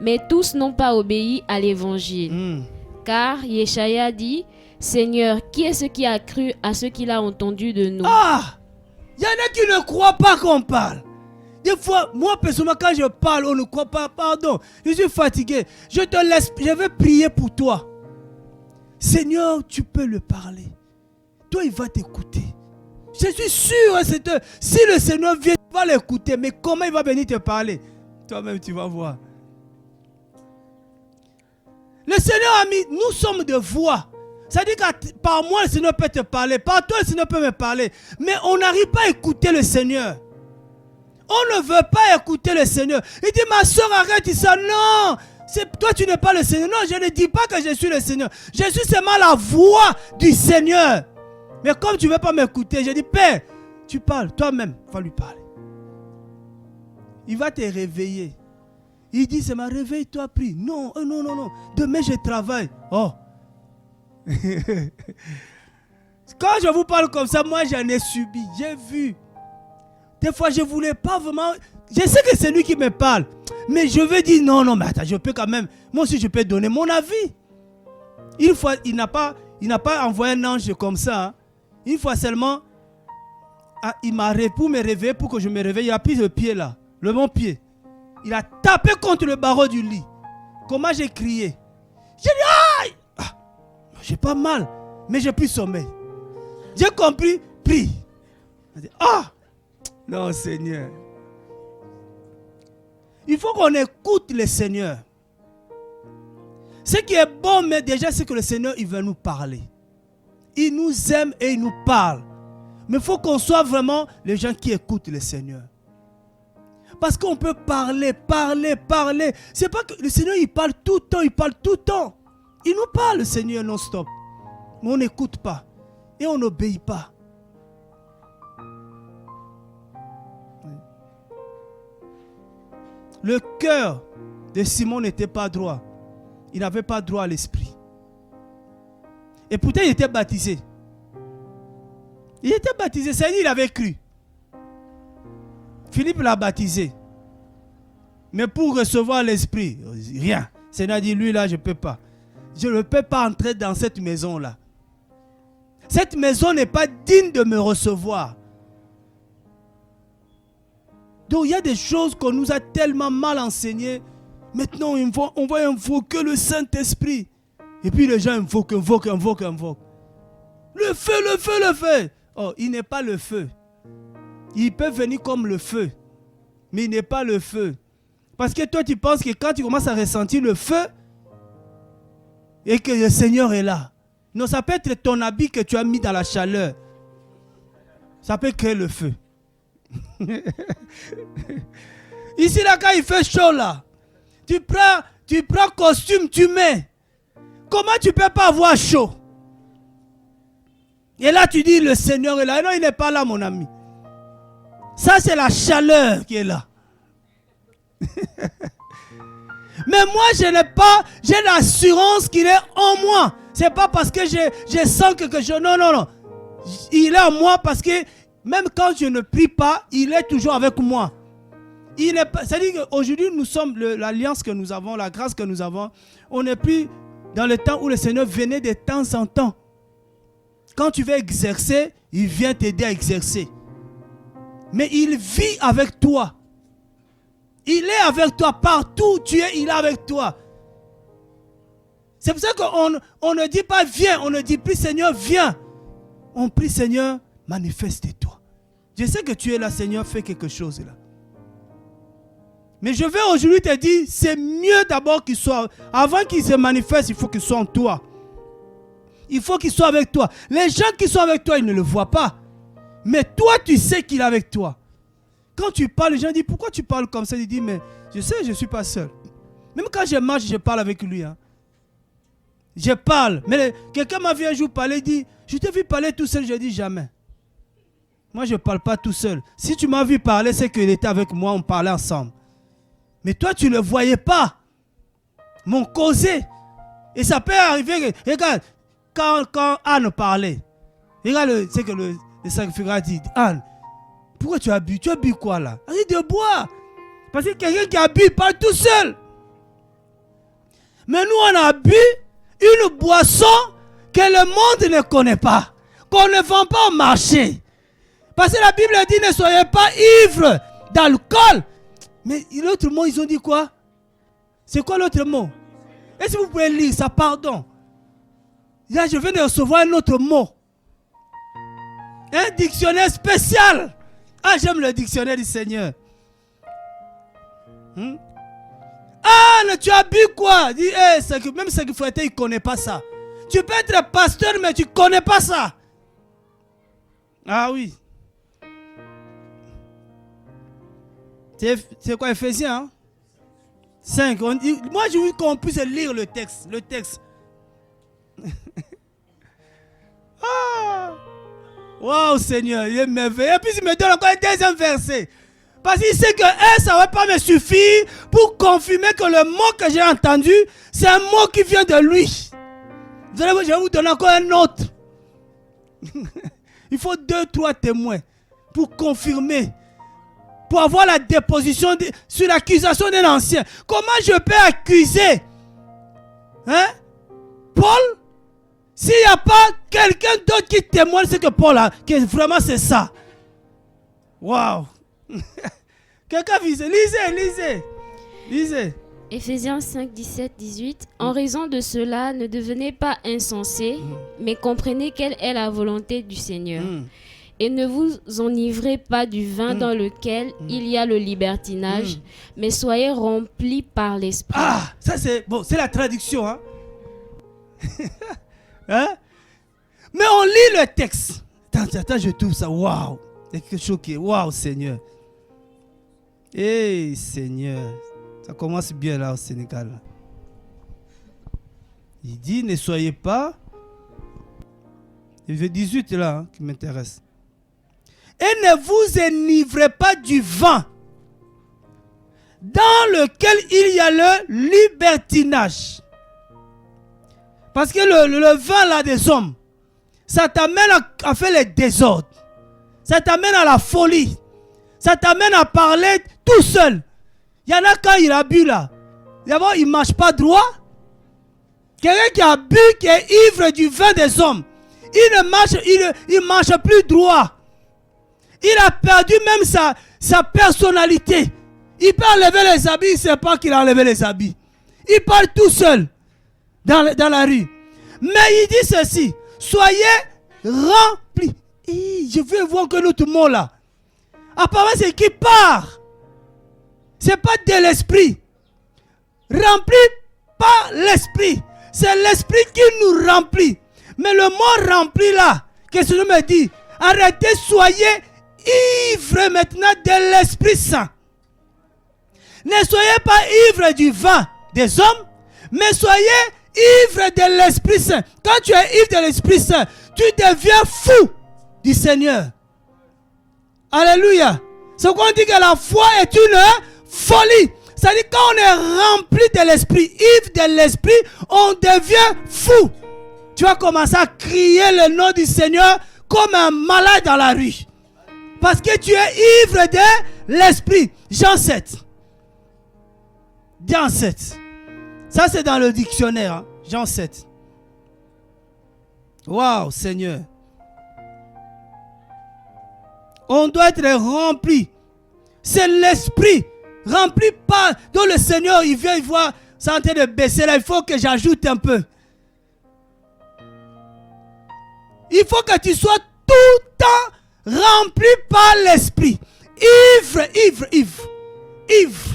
Mais tous n'ont pas obéi à l'évangile. Car Yeshaya dit, Seigneur, qui est ce qui a cru à ce qu'il a entendu de nous? Ah! Il y en a qui ne croient pas qu'on parle. Des fois, moi personnellement, quand je parle, on ne croit pas. Pardon, je suis fatigué. Je te laisse, je vais prier pour toi. Seigneur, tu peux le parler. Toi, il va t'écouter. Je suis sûr, si le Seigneur vient, il va l'écouter. Mais comment il va venir te parler? Toi-même, tu vas voir. Le Seigneur a mis, nous sommes de voix. C'est-à-dire que par moi, le Seigneur peut te parler. Par toi, le Seigneur peut me parler. Mais on n'arrive pas à écouter le Seigneur. On ne veut pas écouter le Seigneur. Il dit, ma soeur, arrête ça. Non, toi, tu n'es pas le Seigneur. Non, je ne dis pas que je suis le Seigneur. Je suis seulement la voix du Seigneur. Mais comme tu ne veux pas m'écouter, je dis, Père, tu parles. Toi-même, va lui parler. Il va te réveiller. Il dit, c'est ma réveille-toi, prie. Non, non, non, non. Demain, je travaille. Oh. Quand je vous parle comme ça, moi, j'en ai subi. J'ai vu. Des fois, je ne voulais pas vraiment... Je sais que c'est lui qui me parle. Mais je veux dire, non, non, mais attends, je peux quand même... Moi aussi, je peux donner mon avis. Une fois, il n'a pas envoyé un ange comme ça. Hein. Une fois seulement, il m'a pour me réveiller, pour que je me réveille. Il a pris le pied là, le bon pied. Il a tapé contre le barreau du lit. Comment j'ai crié? J'ai dit, aïe! Ah, j'ai pas mal, mais j'ai plus sommeil. J'ai compris, prie. Ah! Non, Seigneur. Il faut qu'on écoute le Seigneur. Ce qui est bon, mais déjà, c'est que le Seigneur, il veut nous parler. Il nous aime et il nous parle. Mais il faut qu'on soit vraiment les gens qui écoutent le Seigneur. Parce qu'on peut parler. C'est pas que le Seigneur, il parle tout le temps. Il nous parle, le Seigneur, non-stop. Mais on n'écoute pas. Et on n'obéit pas. Le cœur de Simon n'était pas droit. Il n'avait pas droit à l'esprit. Et pourtant, il était baptisé. Il était baptisé, c'est-à-dire qu'il avait cru. Philippe l'a baptisé. Mais pour recevoir l'esprit, rien. Le Seigneur a dit, lui là, je ne peux pas. Je ne peux pas entrer dans cette maison-là. Cette maison n'est pas digne de me recevoir. Donc il y a des choses qu'on nous a tellement mal enseignées. Maintenant, on va invoquer le Saint-Esprit. Et puis les gens invoquent. Le feu. Oh, il n'est pas le feu. Il peut venir comme le feu. Mais il n'est pas le feu. Parce que toi, tu penses que quand tu commences à ressentir le feu, et que le Seigneur est là. Non, ça peut être ton habit que tu as mis dans la chaleur. Ça peut créer le feu. Ici, là, quand il fait chaud, là, tu prends costume, tu mets. Comment tu peux pas avoir chaud? Et là, tu dis, le Seigneur est là. Et non, il n'est pas là, mon ami. Ça, c'est la chaleur qui est là. Mais moi, j'ai l'assurance qu'il est en moi. C'est pas parce que je sens quelque chose. Non, non, non. Il est en moi parce que même quand je ne prie pas, il est toujours avec moi. C'est-à-dire qu'aujourd'hui, nous sommes l'alliance que nous avons, la grâce que nous avons. On n'est plus dans le temps où le Seigneur venait de temps en temps. Quand tu veux exercer, il vient t'aider à exercer. Mais il vit avec toi. Il est avec toi. Partout où tu es, il est avec toi. C'est pour ça qu'on ne dit pas viens. On ne dit plus Seigneur, viens. On prie Seigneur, manifeste-toi. Je sais que tu es là, Seigneur, fais quelque chose là. Mais je vais aujourd'hui te dire, c'est mieux d'abord qu'il soit. Avant qu'il se manifeste, il faut qu'il soit en toi. Il faut qu'il soit avec toi. Les gens qui sont avec toi, ils ne le voient pas. Mais toi, tu sais qu'il est avec toi. Quand tu parles, les gens disent, pourquoi tu parles comme ça? Il dit, mais je sais, je ne suis pas seul. Même quand je marche, je parle avec lui. Hein. Je parle. Mais quelqu'un m'a vu un jour parler, il dit, je t'ai vu parler tout seul. Je dis jamais. Moi, je ne parle pas tout seul. Si tu m'as vu parler, c'est qu'il était avec moi, on parlait ensemble. Mais toi, tu ne le voyais pas. Mon causé. Et ça peut arriver. Regarde, quand Anne parlait, regarde ce que le sacrificateur dit. Anne, pourquoi tu as bu? Tu as bu quoi là? Arrête de boire. Parce que quelqu'un qui a bu, il parle tout seul. Mais nous, on a bu une boisson que le monde ne connaît pas. Qu'on ne vend pas au marché. Parce que la Bible dit, ne soyez pas ivres d'alcool. Mais l'autre mot, ils ont dit quoi? C'est quoi l'autre mot? Est-ce que vous pouvez lire ça? Pardon. Là, je viens de recevoir un autre mot. Un dictionnaire spécial. Ah, j'aime le dictionnaire du Seigneur. Ah, tu as bu quoi? Dis, même ce qu'il faut être, il ne connaît pas ça. Tu peux être pasteur, mais tu ne connais pas ça. Ah oui. C'est quoi, Ephésiens hein? 5. Moi, je veux qu'on puisse lire le texte. Le texte. Ah! Waouh, Seigneur, il est merveilleux. Et puis, il me donne encore un deuxième verset. Parce qu'il sait que ça ne va pas me suffire pour confirmer que le mot que j'ai entendu, c'est un mot qui vient de lui. Je vais vous donner encore un autre. Il faut 2-3 témoins pour confirmer. Pour avoir la déposition sur l'accusation d'un ancien. Comment je peux accuser Paul s'il n'y a pas quelqu'un d'autre qui témoigne ce que Paul a, que vraiment c'est ça. Waouh. Quelqu'un lisez. Ephésiens 5, 17, 18. En raison de cela, ne devenez pas insensés, mais comprenez quelle est la volonté du Seigneur. Et ne vous enivrez pas du vin dans lequel il y a le libertinage, mais soyez remplis par l'esprit. Ah, ça c'est bon, c'est la traduction. Hein? Mais on lit le texte. Attends, je trouve ça. Waouh. C'est quelque chose qui est waouh, Seigneur. Hey, Seigneur. Ça commence bien là au Sénégal. Il dit, ne soyez pas. Il veut 18 là hein, qui m'intéresse. Et ne vous enivrez pas du vin dans lequel il y a le libertinage. Parce que le vin là des hommes, ça t'amène à faire les désordres. Ça t'amène à la folie. Ça t'amène à parler tout seul. Il y en a quand il a bu là. D'abord, il ne marche pas droit. Quelqu'un qui a bu, qui est ivre du vin des hommes, il marche plus droit. Il a perdu même sa personnalité. Il peut enlever les habits, il ne sait pas qu'il a enlevé les habits. Il parle tout seul dans la rue. Mais il dit ceci, soyez remplis. Je veux voir que l'autre mot là. Apparemment c'est qui part. C'est pas de l'esprit. Rempli par l'esprit. C'est l'esprit qui nous remplit. Mais le mot rempli là, qu'est-ce que je me dis? Arrêtez, soyez ivres maintenant de l'Esprit Saint. Ne soyez pas ivres du vin des hommes, mais soyez ivres de l'Esprit Saint. Quand tu es ivre de l'Esprit Saint, tu deviens fou du Seigneur. Alléluia. C'est qu'on dit que la foi est une folie. C'est-à-dire quand on est rempli de l'Esprit, ivre de l'Esprit, on devient fou. Tu vas commencer à crier le nom du Seigneur comme un malade dans la rue. Parce que tu es ivre de l'Esprit. Jean 7. Jean 7. Ça c'est dans le dictionnaire. Hein? Jean 7. Waouh, Seigneur. On doit être rempli. C'est l'Esprit. Rempli par... Donc le Seigneur, il vient, il voit, c'est en train de baisser là. Il faut que j'ajoute un peu. Il faut que tu sois tout le temps rempli par l'Esprit. Ivre, ivre, ivre. Ivre.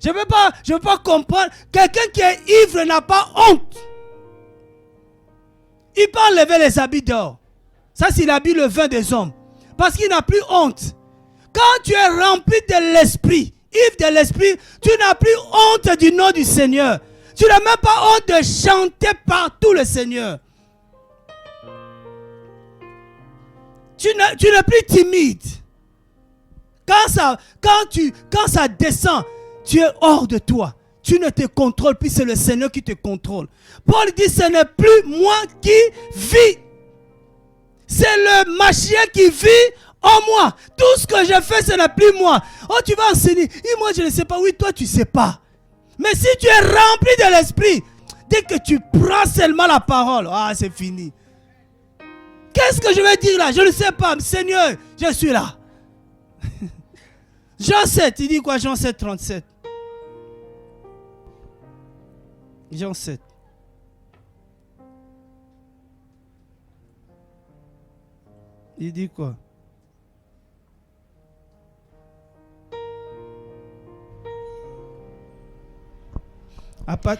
Je ne veux pas comprendre. Quelqu'un qui est ivre n'a pas honte. Il peut enlever les habits dehors. Ça, c'est l'habit le vin des hommes. Parce qu'il n'a plus honte. Quand tu es rempli de l'Esprit, ivre de l'Esprit, tu n'as plus honte du nom du Seigneur. Tu n'as même pas honte de chanter partout le Seigneur. Tu n'es plus timide. Quand ça descend, tu es hors de toi. Tu ne te contrôles plus, c'est le Seigneur qui te contrôle. Paul dit, ce n'est plus moi qui vis. C'est le Mashiach qui vit en moi. Tout ce que je fais, ce n'est plus moi. Oh, tu vas enseigner. Et moi, je ne sais pas. Oui, toi, tu ne sais pas. Mais si tu es rempli de l'Esprit, dès que tu prends seulement la parole, c'est fini. Qu'est-ce que je vais dire là? Je ne sais pas. Seigneur, je suis là. Jean 7, il dit quoi? Jean 7, 37. Jean 7. Il dit quoi?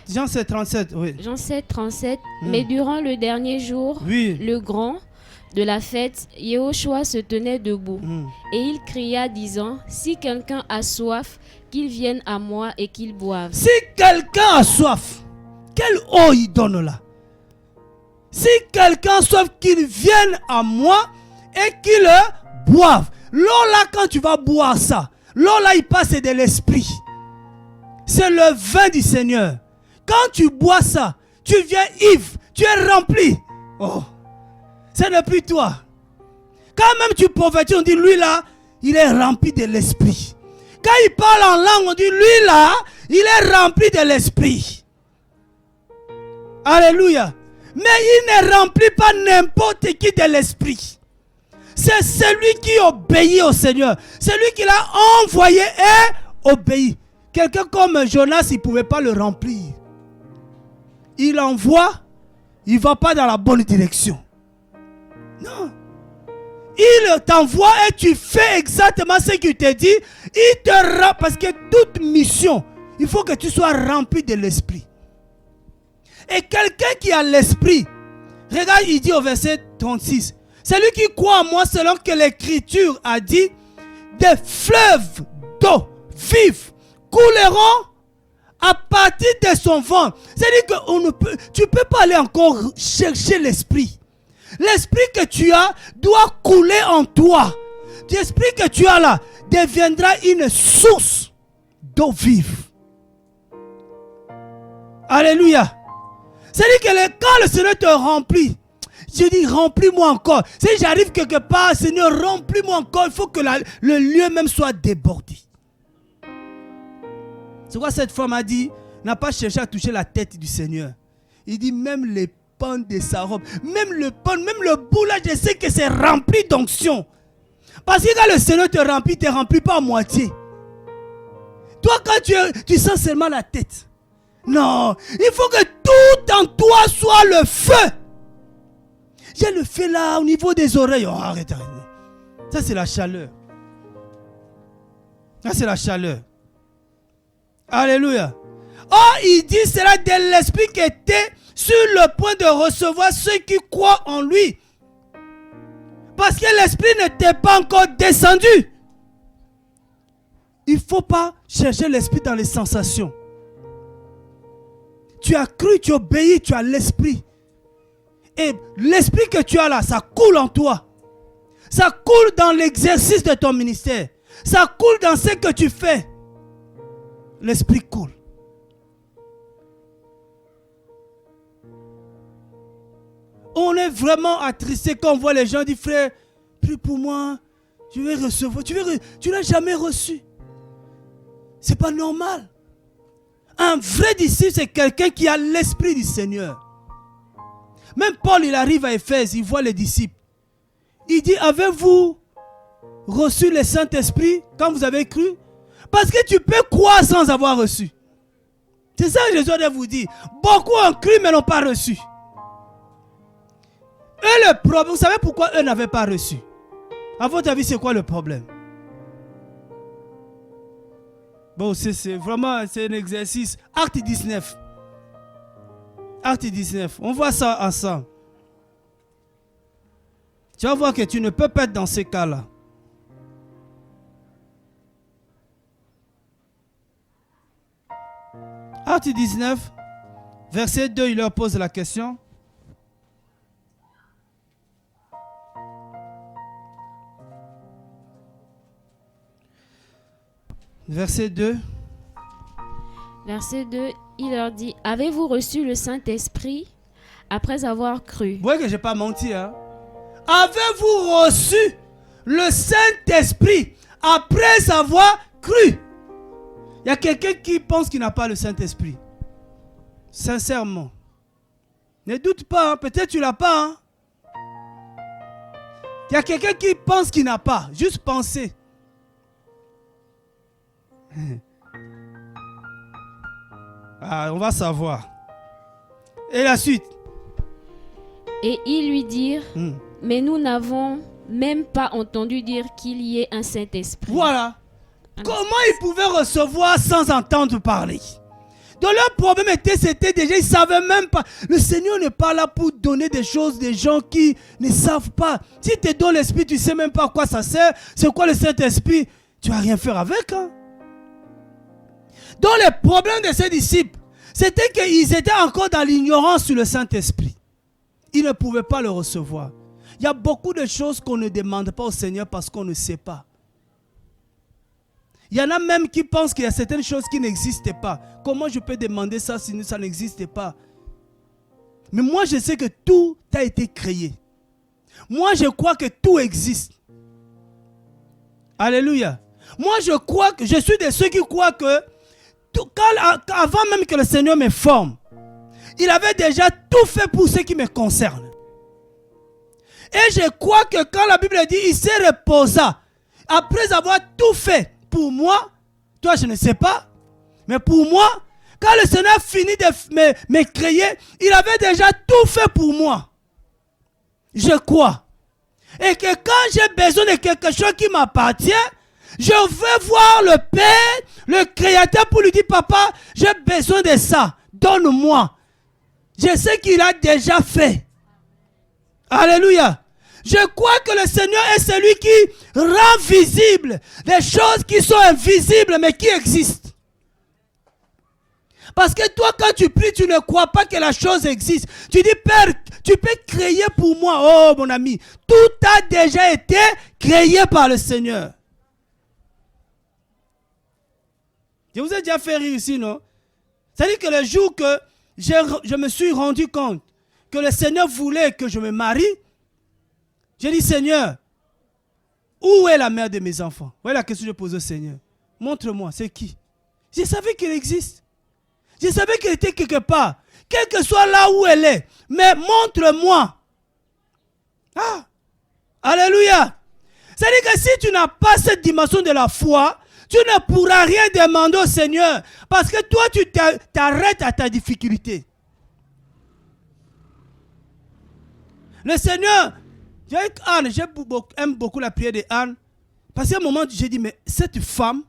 Jean 7, 37, oui. Jean 7, 37. Mais durant le dernier jour, le grand de la fête, Yehoshua se tenait debout. Et il cria disant, si quelqu'un a soif, qu'il vienne à moi et qu'il boive. Si quelqu'un a soif, quelle eau il donne là? Si quelqu'un a soif, qu'il vienne à moi et qu'il boive. L'eau là, quand tu vas boire ça, l'eau là, il passe de l'Esprit. C'est le vin du Seigneur. Quand tu bois ça, tu viens ivre, tu es rempli. Oh, ce n'est plus toi. Quand même tu prophétises, on dit lui là, il est rempli de l'Esprit. Quand il parle en langue, on dit lui là, il est rempli de l'Esprit. Alléluia. Mais il ne remplit pas n'importe qui de l'Esprit. C'est celui qui obéit au Seigneur. Celui qui l'a envoyé et obéit. Quelqu'un comme Jonas, il ne pouvait pas le remplir. Il envoie, il ne va pas dans la bonne direction. Non. Il t'envoie et tu fais exactement ce qu'il te dit. Il te rend, parce que toute mission, il faut que tu sois rempli de l'Esprit. Et quelqu'un qui a l'Esprit, regarde, il dit au verset 36, celui qui croit en moi selon que l'Écriture a dit, des fleuves d'eau vive couleront à partir de son ventre. C'est-à-dire que tu ne peux pas aller encore chercher l'Esprit. L'Esprit que tu as doit couler en toi. L'Esprit que tu as là deviendra une source d'eau vive. Alléluia. C'est-à-dire que quand le Seigneur te remplit, je dis remplis-moi encore. Si j'arrive quelque part, Seigneur, remplis-moi encore. Il faut que le lieu même soit débordé. C'est pourquoi cette femme a dit, n'a pas cherché à toucher la tête du Seigneur. Il dit même les pans de sa robe, même le pan, même le bout là, je sais que c'est rempli d'onction. Parce que quand le Seigneur te remplit, il ne te remplit pas à moitié. Toi, quand tu sens seulement la tête. Non, il faut que tout en toi soit le feu. J'ai le feu là au niveau des oreilles. Oh, arrête. Ça, c'est la chaleur. Ça, c'est la chaleur. Alléluia. Oh, il dit, c'est là de l'Esprit qui était sur le point de recevoir ceux qui croient en lui. Parce que l'esprit n'était pas encore descendu. Il ne faut pas chercher l'esprit dans les sensations. Tu as cru, tu obéis, tu as l'esprit. Et l'esprit que tu as là, ça coule en toi. Ça coule dans l'exercice de ton ministère. Ça coule dans ce que tu fais. L'esprit coule. On est vraiment attristé quand on voit les gens dire, frère, prie pour moi, je vais recevoir. Tu n'as jamais reçu. C'est pas normal. Un vrai disciple, c'est quelqu'un qui a l'esprit du Seigneur. Même Paul, il arrive à Éphèse, il voit les disciples. Il dit, avez-vous reçu le Saint-Esprit quand vous avez cru? Parce que tu peux croire sans avoir reçu. C'est ça que Jésus doit vous dire. Beaucoup ont cru mais n'ont pas reçu. Et le problème, vous savez pourquoi eux n'avaient pas reçu? À votre avis, c'est quoi le problème? Bon, c'est vraiment un exercice. Acte 19. Acte 19. On voit ça ensemble. Tu vas voir que tu ne peux pas être dans ces cas-là. Acte 19, verset 2, il leur pose la question. Verset 2. Verset 2, il leur dit, avez-vous reçu le Saint-Esprit après avoir cru? Vous voyez que je n'ai pas menti, hein? Avez-vous reçu le Saint-Esprit après avoir cru? Il y a quelqu'un qui pense qu'il n'a pas le Saint-Esprit. Sincèrement. Ne doute pas, hein? Peut-être tu ne l'as pas. Hein? Il y a quelqu'un qui pense qu'il n'a pas. Juste penser. Ah, on va savoir. Et la suite. Et ils lui dirent, mais nous n'avons même pas entendu dire qu'il y ait un Saint-Esprit. Voilà. Comment ils pouvaient recevoir sans entendre parler? Donc leur problème c'était déjà, ils ne savaient même pas. Le Seigneur n'est pas là pour donner des choses des gens qui ne savent pas. Si tu te donnes l'Esprit, tu ne sais même pas à quoi ça sert. C'est quoi le Saint-Esprit? Tu ne vas rien faire avec. Hein? Donc le problème de ces disciples, c'était qu'ils étaient encore dans l'ignorance sur le Saint-Esprit. Ils ne pouvaient pas le recevoir. Il y a beaucoup de choses qu'on ne demande pas au Seigneur parce qu'on ne sait pas. Il y en a même qui pensent qu'il y a certaines choses qui n'existent pas. Comment je peux demander ça si ça n'existe pas? Mais moi, je sais que tout a été créé. Moi, je crois que tout existe. Alléluia. Moi, je suis de ceux qui croient que avant même que le Seigneur me forme, il avait déjà tout fait pour ce qui me concerne. Et je crois que quand la Bible dit il s'est reposa, après avoir tout fait pour moi, toi je ne sais pas, mais pour moi, quand le Seigneur finit de me créer, il avait déjà tout fait pour moi. Je crois. Et que quand j'ai besoin de quelque chose qui m'appartient, je veux voir le Père, le Créateur, pour lui dire, papa, j'ai besoin de ça, donne-moi. Je sais qu'il a déjà fait. Alléluia. Je crois que le Seigneur est celui qui rend visible les choses qui sont invisibles mais qui existent. Parce que toi, quand tu pries, tu ne crois pas que la chose existe. Tu dis, Père, tu peux créer pour moi. Oh, mon ami, tout a déjà été créé par le Seigneur. Je vous ai déjà fait rire ici, non? C'est-à-dire que le jour que je me suis rendu compte que le Seigneur voulait que je me marie, j'ai dit, Seigneur, où est la mère de mes enfants? Voilà la question que je pose au Seigneur. Montre-moi, c'est qui? Je savais qu'elle existe. Je savais qu'elle était quelque part. Quel que soit là où elle est. Mais montre-moi. Ah! Alléluia! C'est-à-dire que si tu n'as pas cette dimension de la foi, tu ne pourras rien demander au Seigneur. Parce que toi, tu t'arrêtes à ta difficulté. Le Seigneur, Anne, j'aime beaucoup la prière de Anne. Parce qu'à un moment, j'ai dit, mais cette femme,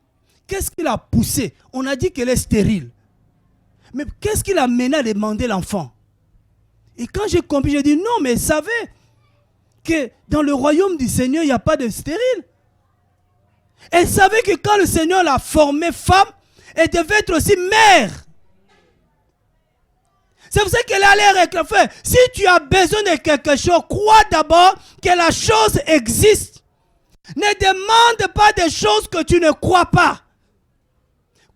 qu'est-ce qui l'a poussée? On a dit qu'elle est stérile. Mais qu'est-ce qui l'a mené à demander l'enfant? Et quand j'ai compris, j'ai dit, non, mais elle savait que dans le royaume du Seigneur, il n'y a pas de stérile. Elle savait que quand le Seigneur l'a formée femme, elle devait être aussi mère. C'est pour ça qu'elle allait réclamer. Si tu as besoin de quelque chose, crois d'abord que la chose existe. Ne demande pas des choses que tu ne crois pas.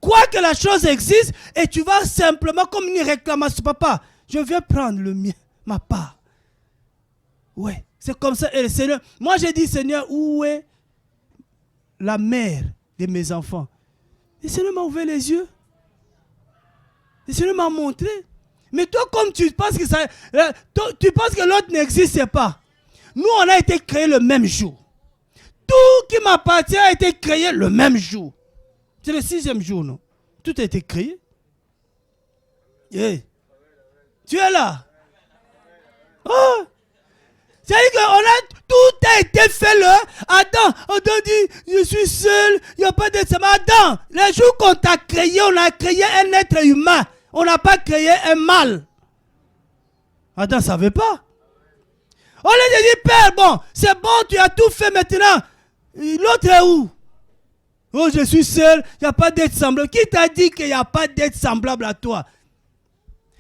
Crois que la chose existe et tu vas simplement comme une réclamation. Papa, je viens prendre le mien, ma part. Ouais, c'est comme ça. Et le Seigneur, moi j'ai dit, Seigneur, où est la mère de mes enfants? Le Seigneur m'a ouvert les yeux. Le Seigneur m'a montré. Mais toi, comme tu penses que ça, tu penses que l'autre n'existe pas. Nous, on a été créés le même jour. Tout qui m'appartient a été créé le même jour. C'est le 6e jour, non? Tout a été créé. Hey. Tu es là? Oh! C'est-à-dire que tout a été fait là. Adam dit, je suis seul, il n'y a pas d'être. Adam, le jour qu'on t'a créé, on a créé un être humain. On n'a pas créé un mâle. Adam ne savait pas. On lui a dit, Père, bon, c'est bon, tu as tout fait maintenant. L'autre est où? Oh, je suis seul, il n'y a pas d'être semblable. Qui t'a dit qu'il n'y a pas d'être semblable à toi?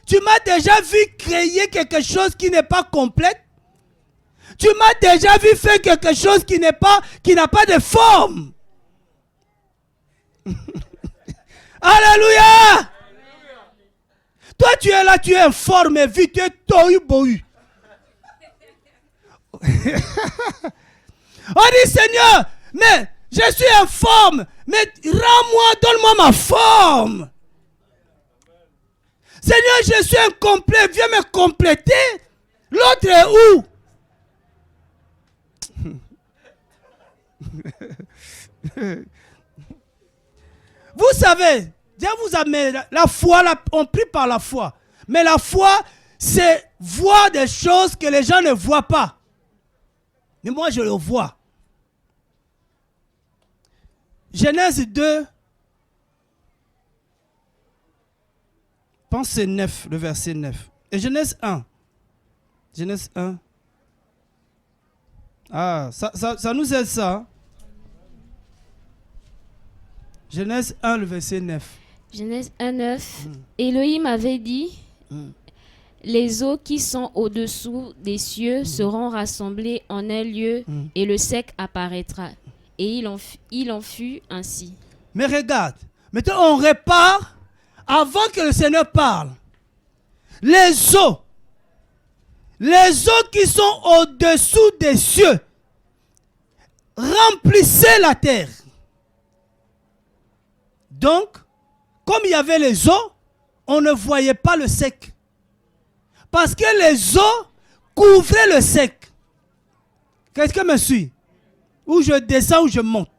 Tu m'as déjà vu créer quelque chose qui n'est pas complète? Tu m'as déjà vu faire quelque chose qui n'a pas de forme? Alléluia! Toi, tu es là, tu es informe, vite, tu es tohu-bohu. On dit, Seigneur, mais je suis informe, mais rends-moi, donne-moi ma forme. Seigneur, je suis incomplet, viens me compléter. L'autre est où? Vous savez, Dieu vous a mis la foi, on prie par la foi. Mais la foi, c'est voir des choses que les gens ne voient pas. Mais moi, je le vois. Genèse 2, je pense que c'est 9, le verset 9. Et Genèse 1. Genèse 1. Ah, ça nous aide ça. Hein? Genèse 1, le verset 9. Genèse 1, 9. Elohim avait dit, les eaux qui sont au-dessous des cieux seront rassemblées en un lieu et le sec apparaîtra. Et il en fut ainsi. Mais regarde, maintenant on repart avant que le Seigneur parle. Les eaux qui sont au-dessous des cieux remplissaient la terre. Donc, comme il y avait les eaux, on ne voyait pas le sec. Parce que les eaux couvraient le sec. Quelqu'un me suit? Ou je descends ou je monte.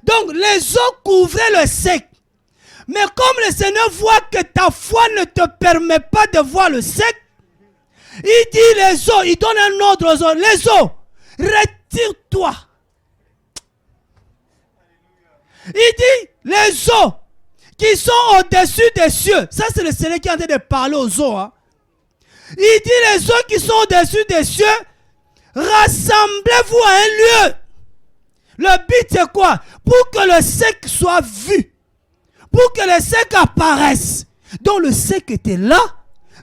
Donc, les eaux couvraient le sec. Mais comme le Seigneur voit que ta foi ne te permet pas de voir le sec, il dit les eaux, il donne un ordre aux eaux. Les eaux, retire-toi. Il dit les eaux qui sont au-dessus des cieux. Ça, c'est le Seigneur qui est en train de parler aux eaux. Hein. Il dit les eaux qui sont au-dessus des cieux, rassemblez-vous à un lieu. Le but, c'est quoi? Pour que le sec soit vu. Pour que le sec apparaisse. Donc, le sec était là,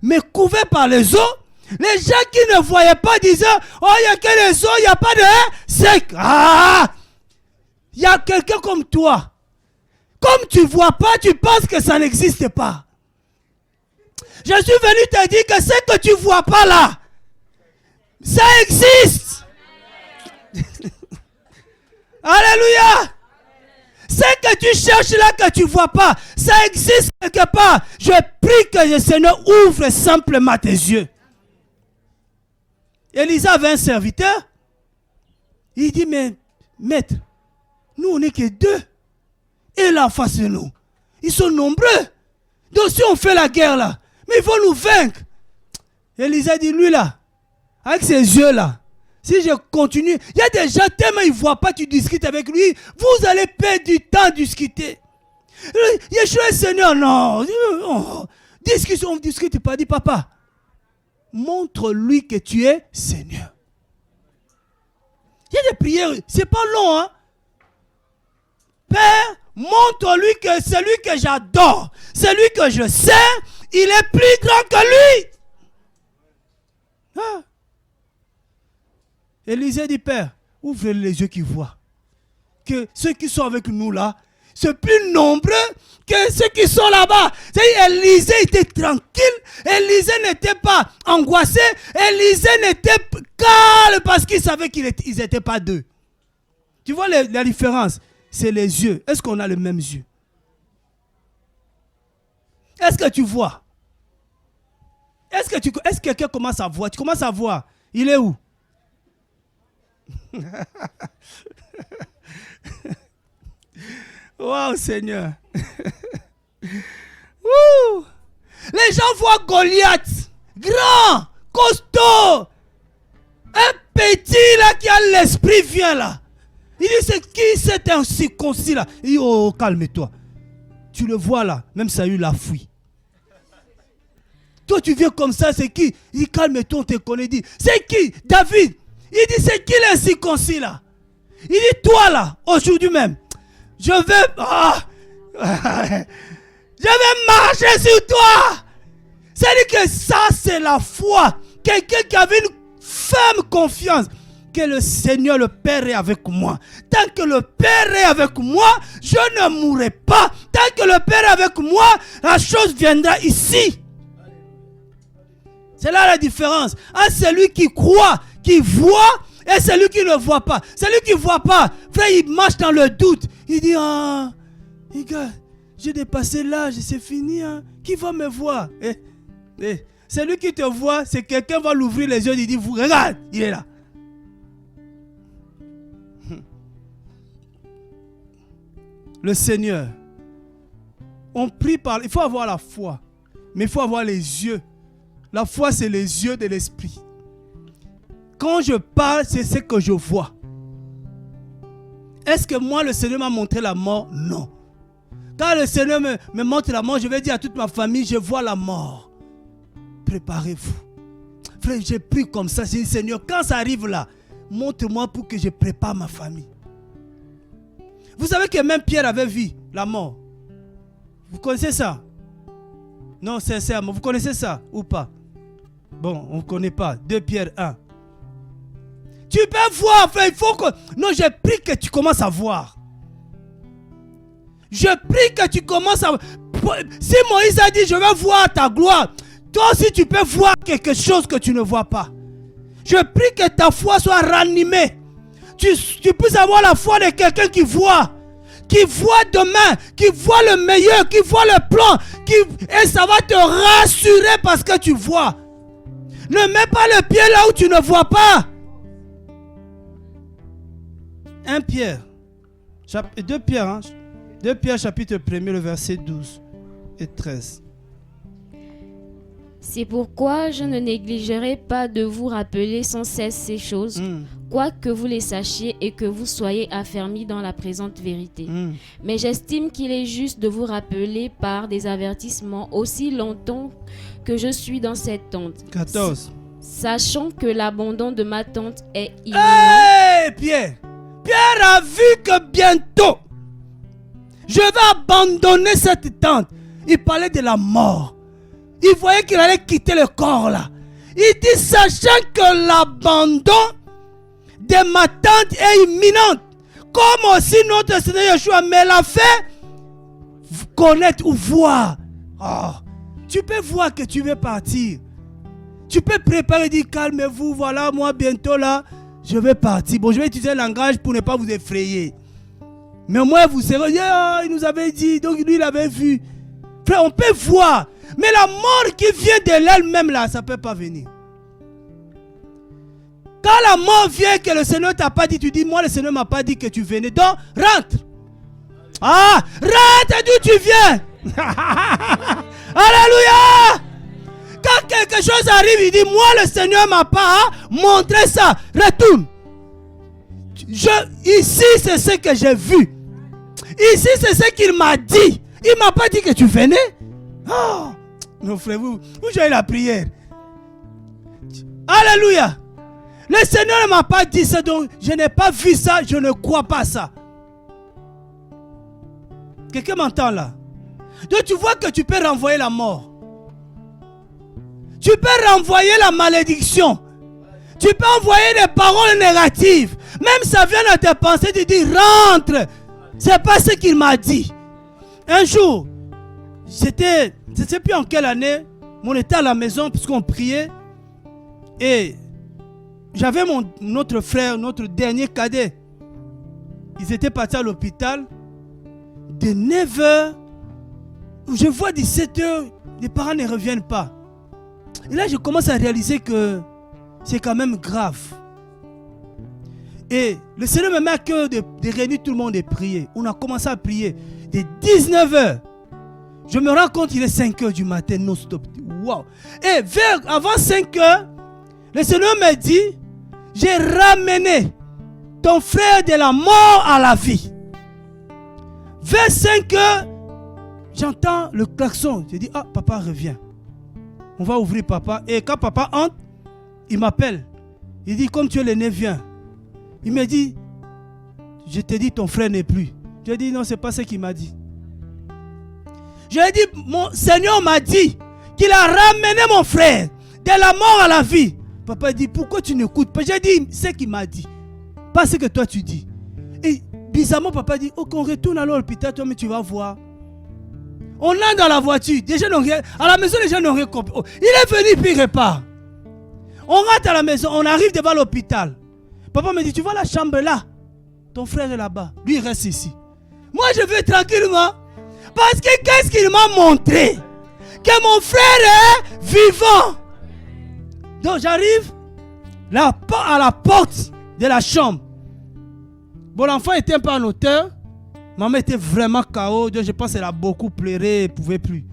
mais couvert par les eaux. Les gens qui ne voyaient pas disaient, oh, il n'y a que les eaux, il n'y a pas de sec. Ah! Il y a quelqu'un comme toi. Comme tu ne vois pas, tu penses que ça n'existe pas. Je suis venu te dire que ce que tu ne vois pas là, ça existe. Alléluia. Ce que tu cherches là que tu ne vois pas, ça existe quelque part. Je prie que le Seigneur ouvre simplement tes yeux. Élisa avait un serviteur. Il dit, mais maître, nous on n'est que 2. Et là en face de nous, ils sont nombreux. Donc si on fait la guerre là, mais ils vont nous vaincre. Élisa dit, lui là, avec ses yeux là, si je continue, il y a des gens tellement ils ne voient pas, tu discutes avec lui, vous allez perdre du temps à discuter. Yeshua Seigneur, non. Discussion, on ne discute pas, dit papa, montre-lui que tu es Seigneur. Il y a des prières, c'est pas long, hein. Père, montre-lui que celui que j'adore, celui que je sers, il est plus grand que lui. Ah. Élisée dit, Père, ouvre les yeux qui voient. Que ceux qui sont avec nous là, c'est plus nombreux que ceux qui sont là-bas. Élisée était tranquille. Élisée n'était pas angoissé. Élisée n'était calme parce qu'il savait qu'ils n'étaient pas deux. Tu vois la différence? C'est les yeux. Est-ce qu'on a les mêmes yeux? Est-ce que tu vois? Est-ce que quelqu'un commence à voir? Tu commences à voir. Il est où? Waouh, Seigneur. Les gens voient Goliath, grand, costaud, un petit là qui a l'esprit vient là. Il dit, c'est qui cet incirconcis là? Il dit, oh, calme-toi. Tu le vois là, même Saül l'a fui. Toi tu viens comme ça, c'est qui? Il dit, calme-toi, on te connaît. Il dit, c'est qui? David. Il dit, c'est qui l'incirconcis là? Il dit, toi là, aujourd'hui même, je vais marcher sur toi. C'est-à-dire que ça, c'est la foi. Quelqu'un qui avait une ferme confiance que le Seigneur, le Père, est avec moi. Tant que le Père est avec moi, je ne mourrai pas. Tant que le Père est avec moi, la chose viendra ici. C'est là la différence entre celui qui croit, qui voit, et celui qui ne voit pas. Celui qui ne voit pas, frère, il marche dans le doute. Il dit, ah, regarde, j'ai dépassé l'âge, c'est fini. Hein. Qui va me voir? Celui qui te voit, c'est quelqu'un va l'ouvrir les yeux, il dit, regarde, il est là. Le Seigneur, on prie par... Il faut avoir la foi, mais il faut avoir les yeux. La foi, c'est les yeux de l'esprit. Quand je parle, c'est ce que je vois. Est-ce que moi, le Seigneur m'a montré la mort? Non. Quand le Seigneur me montre la mort, je vais dire à toute ma famille, je vois la mort. Préparez-vous. Frère, j'ai pris comme ça. J'ai dit, Seigneur, quand ça arrive là, montre-moi pour que je prépare ma famille. Vous savez que même Pierre avait vu la mort. Vous connaissez ça? Non, sincèrement, vous connaissez ça ou pas? Bon, on ne connaît pas. 2 Pierre 1. Tu peux voir, frère, il faut que... Non, je prie que tu commences à voir. Je prie que tu commences à... Si Moïse a dit, je vais voir ta gloire, toi aussi tu peux voir quelque chose que tu ne vois pas. Je prie que ta foi soit ranimée. Tu puisses avoir la foi de quelqu'un qui voit demain, qui voit le meilleur, qui voit le plan, et ça va te rassurer parce que tu vois. Ne mets pas le pied là où tu ne vois pas. 1 Pierre, 2 Pierre, hein? 2 Pierre chapitre 1er, le verset 12 et 13. C'est pourquoi je ne négligerai pas de vous rappeler sans cesse ces choses, quoique vous les sachiez et que vous soyez affermis dans la présente vérité. Mais j'estime qu'il est juste de vous rappeler par des avertissements aussi longtemps que je suis dans cette tente. 14. Sachant que l'abandon de ma tente est imminent. Hey, Pierre a vu que bientôt, je vais abandonner cette tente. Il parlait de la mort. Il voyait qu'il allait quitter le corps là. Il dit, sachant que l'abandon de ma tente est imminente, comme aussi notre Seigneur Yeshua me l'a fait connaître ou voir. Oh, tu peux voir que tu veux partir. Tu peux préparer, dire, calmez-vous, voilà, moi bientôt là, je vais partir. Bon, je vais utiliser le langage pour ne pas vous effrayer. Mais moi, vous savez, il nous avait dit, donc lui, il avait vu. Frère, on peut voir. Mais la mort qui vient de l'elle-même là, ça ne peut pas venir. Quand la mort vient que le Seigneur t'a pas dit, tu dis, moi le Seigneur m'a pas dit que tu venais. Donc, rentre. Ah, rentre d'où tu viens. Alléluia. Quand quelque chose arrive, il dit, moi le Seigneur m'a pas montré ça. Retourne. Ici, c'est ce que j'ai vu. Ici, c'est ce qu'il m'a dit. Il ne m'a pas dit que tu venais. Oh, mon frère, vous jouez la prière. Alléluia. Le Seigneur ne m'a pas dit ça, donc je n'ai pas vu ça, je ne crois pas ça. Quelqu'un m'entend là? Donc tu vois que tu peux renvoyer la mort. Tu peux renvoyer la malédiction. Tu peux envoyer des paroles négatives. Même ça vient à tes pensées, tu dis rentre. C'est pas ce qu'il m'a dit. Un jour, je ne sais plus en quelle année, on était à la maison puisqu'on priait. Et j'avais notre frère, notre dernier cadet. Ils étaient partis à l'hôpital. De 9h, je vois 17h, les parents ne reviennent pas. Et là, je commence à réaliser que c'est quand même grave. Et le Seigneur me met à cœur de réunir tout le monde et prier. On a commencé à prier. De 19h, je me rends compte qu'il est 5h du matin, non stop. Wow. Et avant 5h, le Seigneur me dit, j'ai ramené ton frère de la mort à la vie. Vers 5h, j'entends le klaxon. Je dis, ah, papa revient. On va ouvrir papa. Et quand papa entre, il m'appelle. Il dit, comme tu es l'aîné, viens. Il me dit, je te dis, ton frère n'est plus. Je dis, non, ce n'est pas ce qu'il m'a dit. Je lui ai dit, mon Seigneur m'a dit qu'il a ramené mon frère de la mort à la vie. Papa dit, pourquoi tu n'écoutes pas? J'ai dit, ce qu'il m'a dit. Pas ce que toi tu dis. Et bizarrement, papa dit, oh, qu'on retourne à l'hôpital, toi, mais tu vas voir. On est dans la voiture. Les gens n'ont rien, à la maison, les gens n'ont rien compris. Oh, il est venu, puis il repart. On rentre à la maison, on arrive devant l'hôpital. Papa me dit, tu vois la chambre là? Ton frère est là-bas. Lui, il reste ici. Moi, je vais tranquillement. Parce que qu'est-ce qu'il m'a montré? Que mon frère est vivant. Donc, j'arrive à la porte de la chambre. Bon, l'enfant était un peu en hauteur. Maman était vraiment KO. Je pense qu'elle a beaucoup pleuré. Elle ne pouvait plus.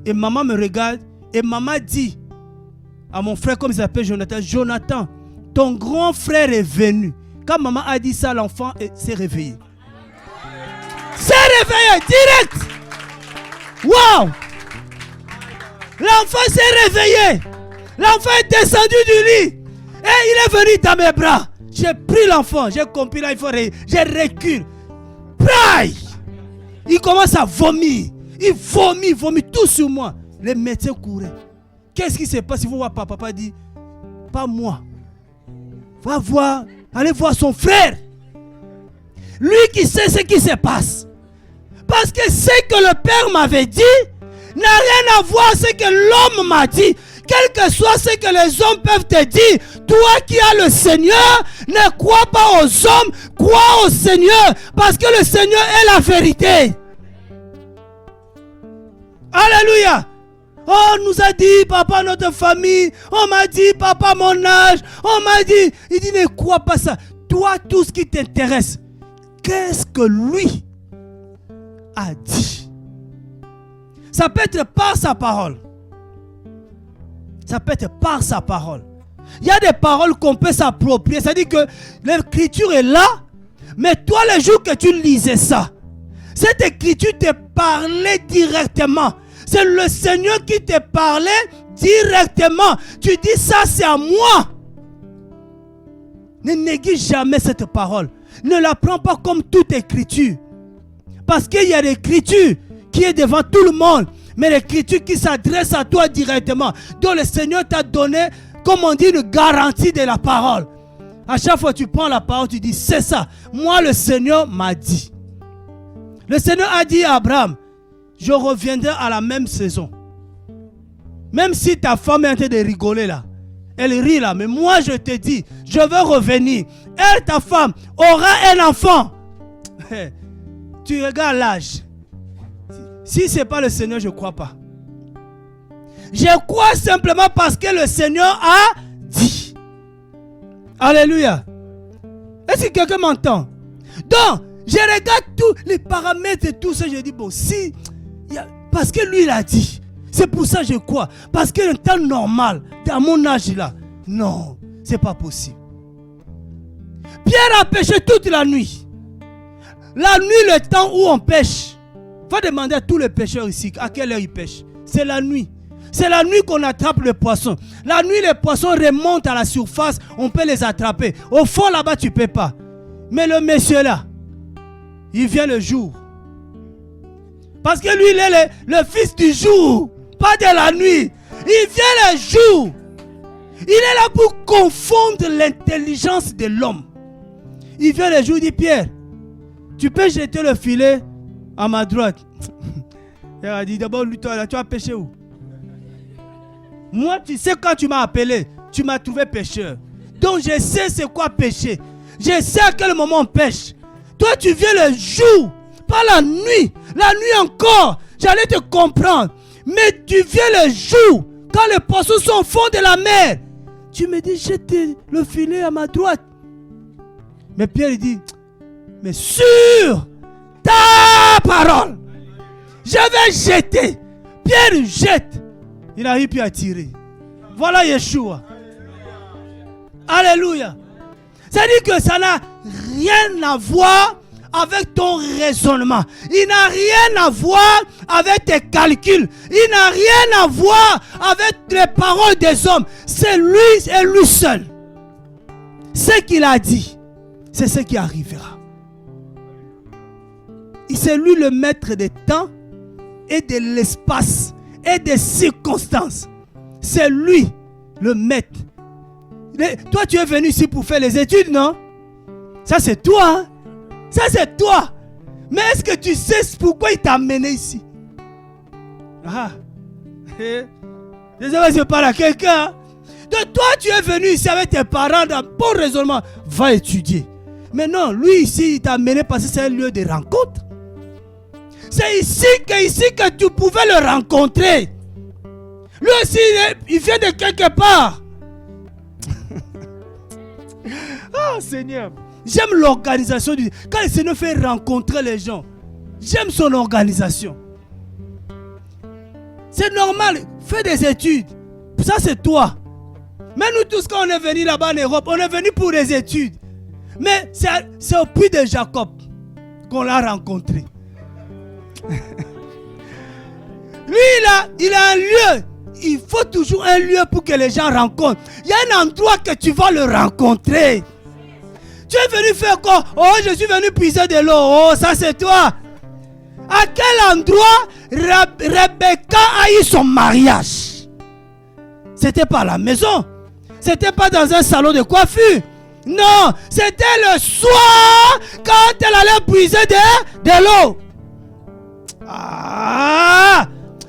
Et maman me regarde. Et maman dit à mon frère, comme il s'appelle Jonathan, Jonathan, ton grand frère est venu. Quand maman a dit ça, l'enfant s'est réveillé. S'est réveillé direct. Wow! L'enfant s'est réveillé. L'enfant est descendu du lit. Et il est venu dans mes bras. J'ai pris l'enfant. J'ai compris là, il faut j'ai recule. Praille! Il commence à vomir. Il vomit tout sur moi. Les médecins couraient. Qu'est-ce qui se passe? Il faut voir papa. Papa dit, pas moi. Va voir, allez voir son frère. Lui qui sait ce qui se passe. Parce que ce que le Père m'avait dit n'a rien à voir avec ce que l'homme m'a dit. Quel que soit ce que les hommes peuvent te dire, toi qui as le Seigneur, ne crois pas aux hommes, crois au Seigneur. Parce que le Seigneur est la vérité. Alléluia. Oh, on nous a dit, papa, notre famille. On m'a dit, papa, mon âge. On m'a dit. Il dit, ne crois pas ça. Toi, tout ce qui t'intéresse, qu'est-ce que lui a dit? Ça peut être par sa parole. Ça peut être par sa parole. Il y a des paroles qu'on peut s'approprier. C'est-à-dire que l'écriture est là, mais toi, le jour que tu lisais ça, cette écriture te parlait directement. C'est le Seigneur qui te parlait directement. Tu dis ça, c'est à moi. Ne néglige jamais cette parole. Ne la prends pas comme toute écriture. Parce qu'il y a l'écriture qui est devant tout le monde, mais l'écriture qui s'adresse à toi directement. Donc le Seigneur t'a donné, comme on dit, une garantie de la parole. À chaque fois que tu prends la parole, tu dis, c'est ça. Moi, le Seigneur m'a dit. Le Seigneur a dit à Abraham, je reviendrai à la même saison. Même si ta femme est en train de rigoler là. Elle rit là, mais moi je te dis, je veux revenir. Elle, ta femme, aura un enfant. Tu regardes l'âge. Si ce n'est pas le Seigneur, je ne crois pas. Je crois simplement parce que le Seigneur a dit. Alléluia. Est-ce que quelqu'un m'entend? Donc, je regarde tous les paramètres et tout ça. Je dis, bon, si, parce que lui, il a dit. C'est pour ça que je crois. Parce que le temps normal, dans mon âge là, non, ce n'est pas possible. Pierre a pêché toute la nuit. La nuit, le temps où on pêche. Il faut demander à tous les pêcheurs ici à quelle heure ils pêchent. C'est la nuit. C'est la nuit qu'on attrape les poissons. La nuit, les poissons remontent à la surface, on peut les attraper. Au fond, là-bas, tu ne peux pas. Mais le monsieur là, il vient le jour. Parce que lui, il est le fils du jour, pas de la nuit. Il vient le jour. Il est là pour confondre l'intelligence de l'homme. Il vient le jour, il dit, Pierre, tu peux jeter le filet à ma droite. Il a dit, d'abord, lui, toi, tu as pêché où? Moi, tu sais, quand tu m'as appelé, tu m'as trouvé pécheur. Donc, je sais c'est quoi pécher. Je sais à quel moment on pêche. Toi, tu viens le jour, pas la nuit. La nuit encore, j'allais te comprendre. Mais tu viens le jour, quand les poissons sont au fond de la mer. Tu me dis, jette le filet à ma droite. Mais Pierre, il dit, mais sur ta parole, je vais jeter. Pierre jette. Il n'arrive plus à tirer. Voilà Yeshua. Alléluia. C'est-à-dire que ça n'a rien à voir avec ton raisonnement. Il n'a rien à voir avec tes calculs. Il n'a rien à voir avec les paroles des hommes. C'est lui et lui seul. Ce qu'il a dit, c'est ce qui arrivera. C'est lui le maître des temps et de l'espace et des circonstances. C'est lui le maître. Toi, tu es venu ici pour faire les études, non? Ça, c'est toi. Hein? Ça, c'est toi. Mais est-ce que tu sais pourquoi il t'a amené ici? Ah. Désolé, je parle à quelqu'un. Donc, toi, tu es venu ici avec tes parents d'un bon raisonnement. Va étudier. Mais non, lui ici, il t'a amené parce que c'est un lieu de rencontre. C'est ici que tu pouvais le rencontrer. Lui aussi, il vient de quelque part. Ah, Seigneur. J'aime l'organisation. Quand le Seigneur fait rencontrer les gens, j'aime son organisation. C'est normal. Fais des études. Ça, c'est toi. Mais nous tous, quand on est venu là-bas en Europe, on est venu pour des études. Mais c'est au puits de Jacob qu'on l'a rencontré. Lui, il a un lieu. Il faut toujours un lieu pour que les gens rencontrent. Il y a un endroit que tu vas le rencontrer. Tu es venu faire quoi? Oh, je suis venu puiser de l'eau. Oh, ça c'est toi. À quel endroit Rebecca a eu son mariage? C'était pas à la maison. C'était pas dans un salon de coiffure. Non, c'était le soir quand elle allait puiser de l'eau. Ah!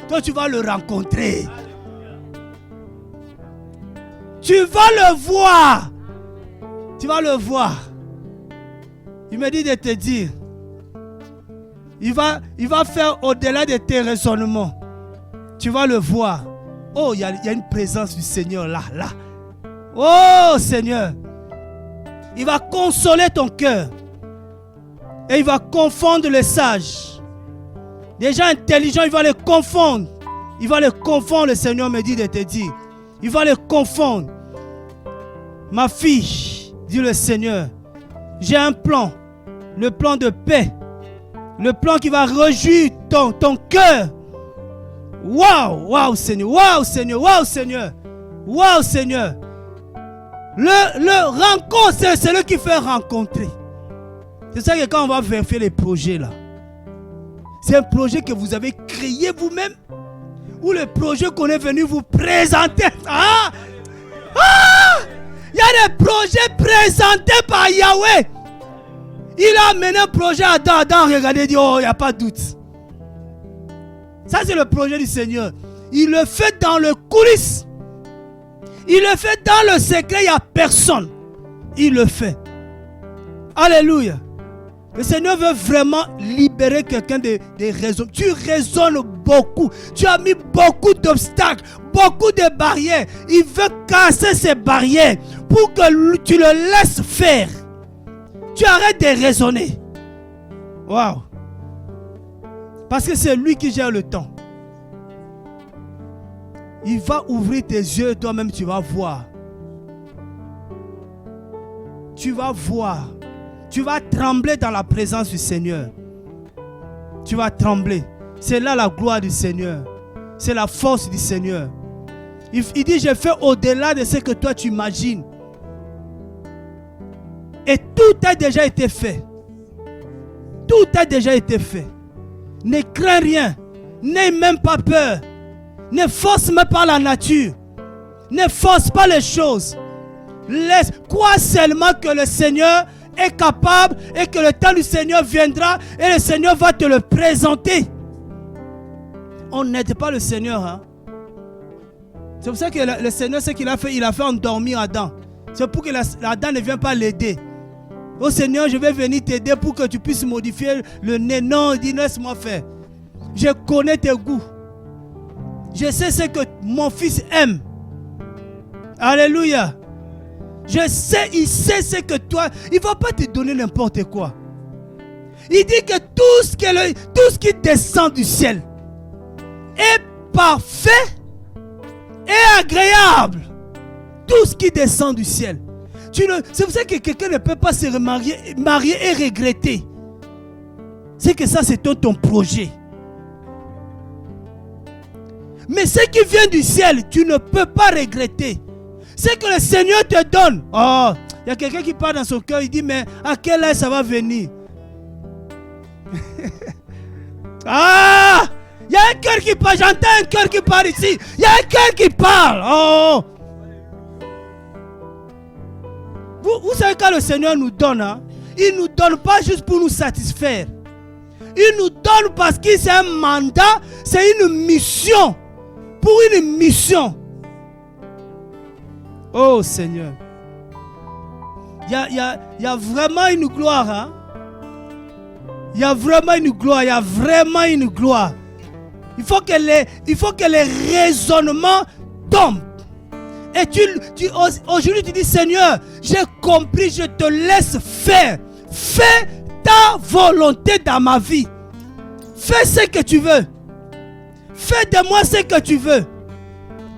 Toi, tu vas le rencontrer. Tu vas le voir. Tu vas le voir. Il me dit de te dire. Il va faire au-delà de tes raisonnements. Tu vas le voir. Oh, il y a une présence du Seigneur là. Oh, Seigneur. Il va consoler ton cœur. Et il va confondre les sages. Les gens intelligents, il va les confondre. Il va les confondre, le Seigneur me dit de te dire. Il va les confondre. Ma fille, dit le Seigneur, j'ai un plan. Le plan de paix. Le plan qui va réjouir ton cœur. Waouh, Seigneur. Waouh, Seigneur. Waouh, Seigneur. Waouh, Seigneur. Le rencontre, c'est celui qui fait rencontrer. C'est ça que quand on va faire les projets là, c'est un projet que vous avez créé vous-même ou le projet qu'on est venu vous présenter. Il y a des projets présentés par Yahweh. Il a amené un projet à Adam, regardez, il dit, oh, il n'y a pas de doute. Ça, c'est le projet du Seigneur. Il le fait dans le coulisses. Il le fait dans le secret, il n'y a personne. Il le fait. Alléluia. Le Seigneur veut vraiment libérer quelqu'un des raisons. Tu raisonnes beaucoup. Tu as mis beaucoup d'obstacles, beaucoup de barrières. Il veut casser ces barrières pour que tu le laisses faire. Tu arrêtes de raisonner. Waouh. Parce que c'est lui qui gère le temps. Il va ouvrir tes yeux et toi-même tu vas voir. Tu vas voir. Tu vas trembler dans la présence du Seigneur. Tu vas trembler. C'est là la gloire du Seigneur. C'est la force du Seigneur. Il dit, je fais au-delà de ce que toi tu imagines. Et tout a déjà été fait. Tout a déjà été fait. Ne crains rien. N'aie même pas peur. Ne force même pas la nature. Ne force pas les choses. Laisse, crois seulement que le Seigneur est capable et que le temps du Seigneur viendra et le Seigneur va te le présenter. On n'aide pas le Seigneur. Hein? C'est pour ça que le Seigneur, ce qu'il a fait endormir Adam. C'est pour que Adam ne vienne pas l'aider. Oh Seigneur, je vais venir t'aider pour que tu puisses modifier le nez. Non, il dit, laisse-moi faire. Je connais tes goûts. Je sais ce que mon fils aime. Alléluia. Je sais, il sait ce que toi... Il ne va pas te donner n'importe quoi. Il dit que tout ce qui descend du ciel est parfait et agréable. Tout ce qui descend du ciel. C'est pour ça que quelqu'un ne peut pas se marier et regretter. C'est que ça, c'est ton projet. Mais ce qui vient du ciel, tu ne peux pas regretter. C'est que le Seigneur te donne. Oh, il y a quelqu'un qui parle dans son cœur, il dit, mais à quel âge ça va venir? Ah, il y a un cœur qui parle, j'entends un cœur qui parle ici. Il y a un cœur qui parle. Oh. Vous savez quand le Seigneur nous donne, hein, il ne nous donne pas juste pour nous satisfaire. Il nous donne parce que c'est un mandat, c'est une mission. Pour une mission. Oh Seigneur. Il y a vraiment une gloire. Hein? Il y a vraiment une gloire. Il y a vraiment une gloire. Il faut que les raisonnements tombent. Et aujourd'hui tu dis, Seigneur, j'ai compris, je te laisse faire. Fais ta volonté dans ma vie. Fais ce que tu veux. Fais de moi ce que tu veux.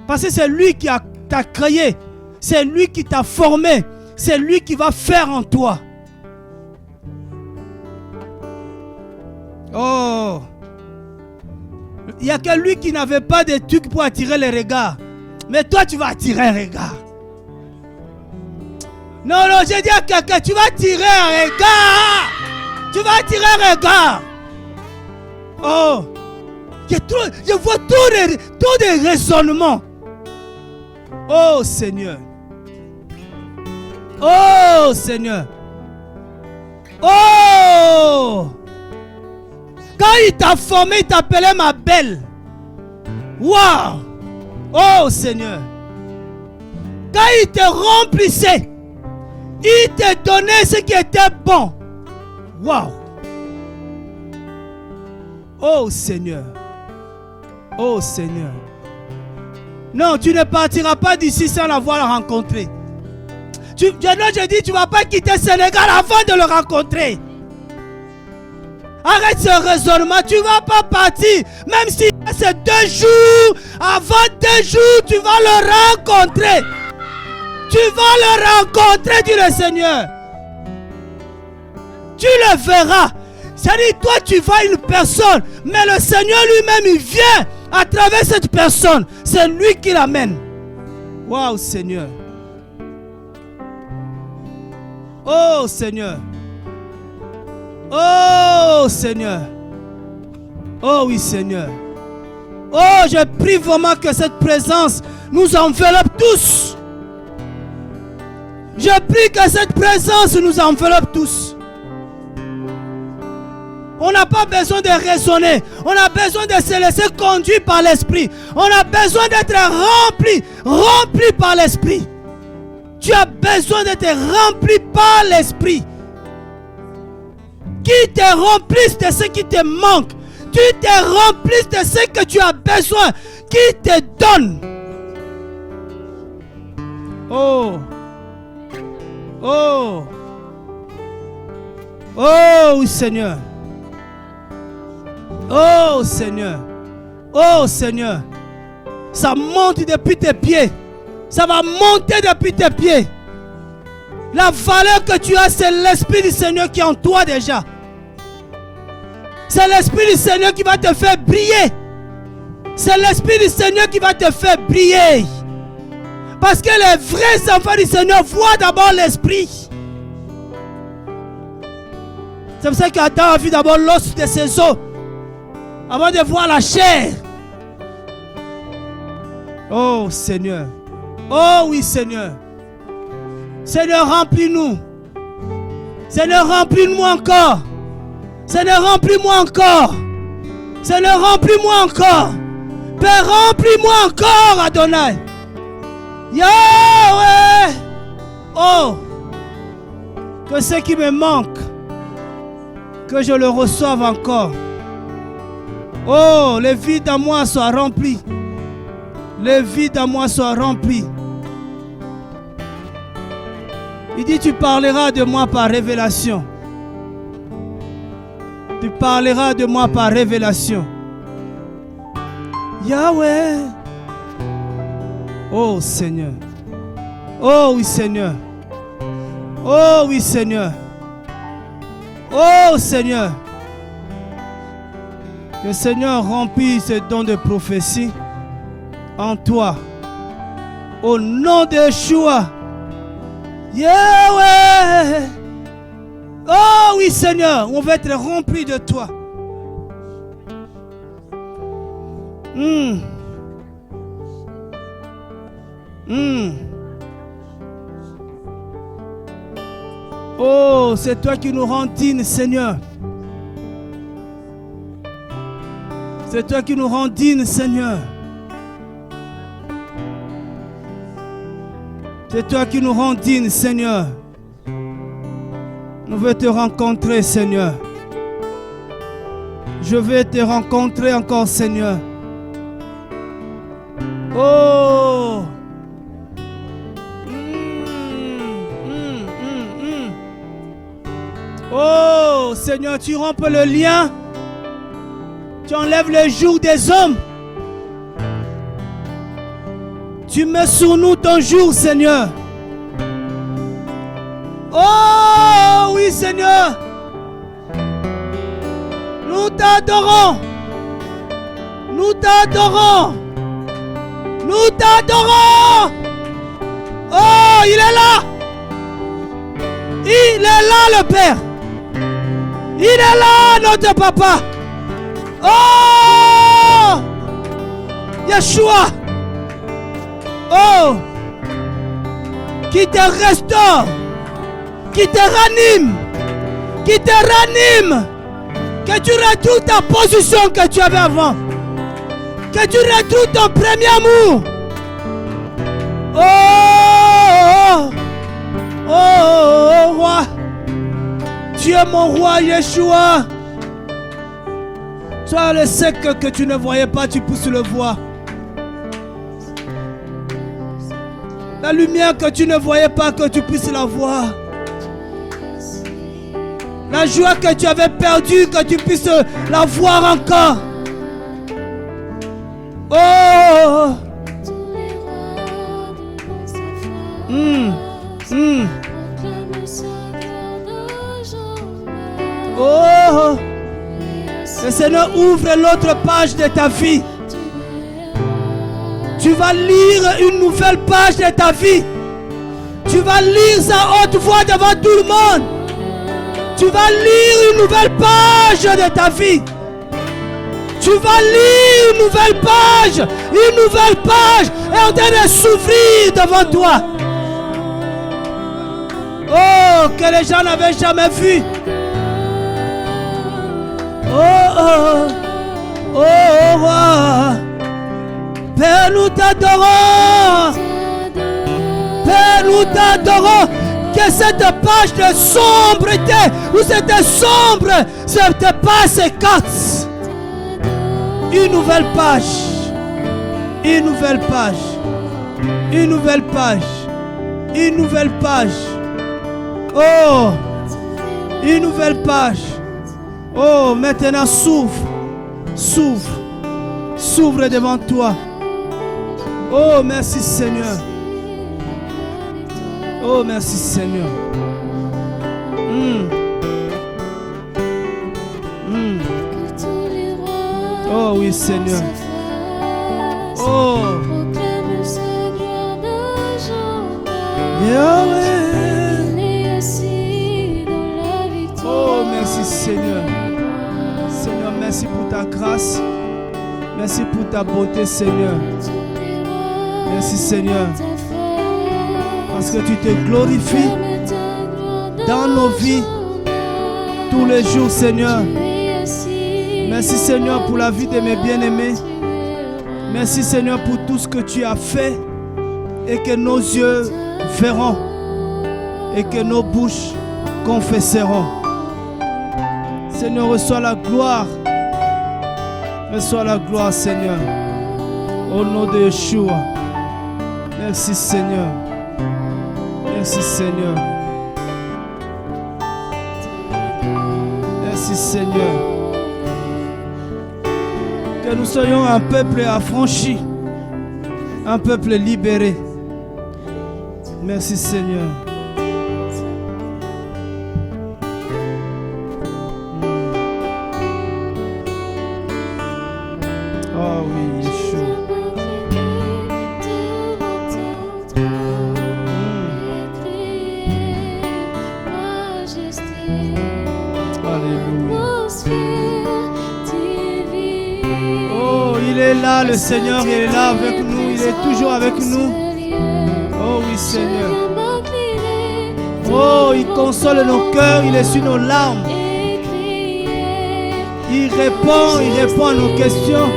Parce que c'est lui qui t'a créé. C'est lui qui t'a formé. C'est lui qui va faire en toi. Oh. Il n'y a que lui qui n'avait pas de trucs pour attirer les regards. Mais toi, tu vas attirer un regard. Non, j'ai dit à quelqu'un, tu vas attirer un regard. Tu vas attirer un regard. Oh. Je vois tous les raisonnements. Oh Seigneur. Oh Seigneur. Oh. Quand il t'a formé, il t'appelait ma belle. Waouh. Oh Seigneur. Quand il te remplissait, il te donnait ce qui était bon. Waouh. Oh Seigneur. Oh Seigneur. Non, tu ne partiras pas d'ici sans l'avoir rencontré. Je dis, tu ne vas pas quitter le Sénégal avant de le rencontrer. Arrête ce raisonnement, tu ne vas pas partir. Même si c'est 2 jours, avant 2 jours, tu vas le rencontrer. Tu vas le rencontrer, dit le Seigneur. Tu le verras. C'est-à-dire, toi, tu vois une personne, mais le Seigneur lui-même, il vient à travers cette personne. C'est lui qui l'amène. Waouh, Seigneur. Oh, Seigneur. Oh, Seigneur. Oh, oui, Seigneur. Oh, je prie vraiment que cette présence nous enveloppe tous. Je prie que cette présence nous enveloppe tous. On n'a pas besoin de raisonner. On a besoin de se laisser conduire par l'Esprit. On a besoin d'être rempli par l'Esprit. Tu as besoin d'être rempli par l'Esprit. Qui te remplisse de ce qui te manque. Qui te remplisse de ce que tu as besoin. Qui te donne. Oh. Oh. Oh oui, Seigneur. Oh Seigneur. Oh Seigneur. Ça monte depuis tes pieds. Ça va monter depuis tes pieds. La valeur que tu as, c'est l'Esprit du Seigneur qui est en toi déjà. C'est l'Esprit du Seigneur qui va te faire briller. C'est l'Esprit du Seigneur qui va te faire briller. Parce que les vrais enfants du Seigneur voient d'abord l'Esprit. C'est pour ça qu'Adam a vu d'abord l'os de ses os avant de voir la chair. Oh Seigneur. Oh oui Seigneur. Seigneur, remplis-nous. Seigneur, remplis-moi encore. Seigneur, remplis-moi encore. Seigneur, remplis-moi encore. Père, remplis-moi encore, Adonai. Yahweh. Oh, que ce qui me manque, que je le reçoive encore. Oh, le vide en moi soit rempli. Le vide en moi soit rempli. Il dit, tu parleras de moi par révélation. Tu parleras de moi par révélation. Yahweh. Oh Seigneur. Oh oui Seigneur. Oh oui Seigneur. Oh Seigneur. Que le Seigneur remplisse ce don de prophétie en toi. Au nom de Yeshua. Yahweh. Oh oui Seigneur, on va être rempli de toi. Oh, c'est toi qui nous rends dignes, Seigneur. C'est toi qui nous rends dignes, Seigneur. C'est toi qui nous rends dignes, Seigneur. Je veux te rencontrer, Seigneur. Je veux te rencontrer encore, Seigneur. Oh! Oh, Seigneur, tu rompes le lien. Tu enlèves le joug des hommes. Tu mets sur nous ton jour, Seigneur. Oh, oui, Seigneur. Nous t'adorons. Nous t'adorons. Nous t'adorons. Oh, il est là. Il est là, le Père. Il est là, notre Papa. Oh, Yeshua. Oh, qui te restaure, qui te ranime, qui te ranime. Que tu retrouves ta position que tu avais avant. Que tu retrouves ton premier amour. Oh, oh, oh, oh, roi. Tu es mon roi, Yeshua. Toi, le sec que tu ne voyais pas, tu pousses le voir. La lumière que tu ne voyais pas, que tu puisses la voir. La joie que tu avais perdue, que tu puisses la voir encore. Oh! Oh! Le Seigneur ouvre l'autre page de ta vie. Tu vas lire une nouvelle page de ta vie. Tu vas lire sa haute voix devant tout le monde. Tu vas lire une nouvelle page de ta vie. Tu vas lire une nouvelle page. Une nouvelle page est en train de s'ouvrir devant toi. Oh, que les gens n'avaient jamais vu. Oh, oh, oh, oh, roi. Père, nous t'adorons. Père, nous t'adorons. Que cette page de sombreté, ou cette sombre, cette page s'écarte. Une nouvelle page. Une nouvelle page. Une nouvelle page. Une nouvelle page. Oh, une nouvelle page. Oh, maintenant s'ouvre. S'ouvre. S'ouvre devant toi. Oh, merci Seigneur. Oh, merci Seigneur. Oh oui Seigneur. Oh, proclame sa gloire d'un jour. Yahweh. Il est assis dans la victoire. Oh, merci Seigneur. Seigneur, merci pour ta grâce. Merci pour ta bonté, Seigneur. Merci, Seigneur. Parce que tu te glorifies dans nos vies tous les jours, Seigneur. Merci, Seigneur, pour la vie de mes bien-aimés. Merci, Seigneur, pour tout ce que tu as fait et que nos yeux verront et que nos bouches confesseront. Seigneur, reçois la gloire. Reçois la gloire, Seigneur. Au nom de Yeshua. Merci, Seigneur. Merci, Seigneur. Merci, Seigneur. Que nous soyons un peuple affranchi. Un peuple libéré. Merci, Seigneur. Oh oui, Yeshua. Alléluia. Oh, il est là, le Seigneur, il est là avec nous, il est toujours avec nous. Oh oui, Seigneur. Oh, il console nos cœurs, il essuie nos larmes. Il répond à nos questions.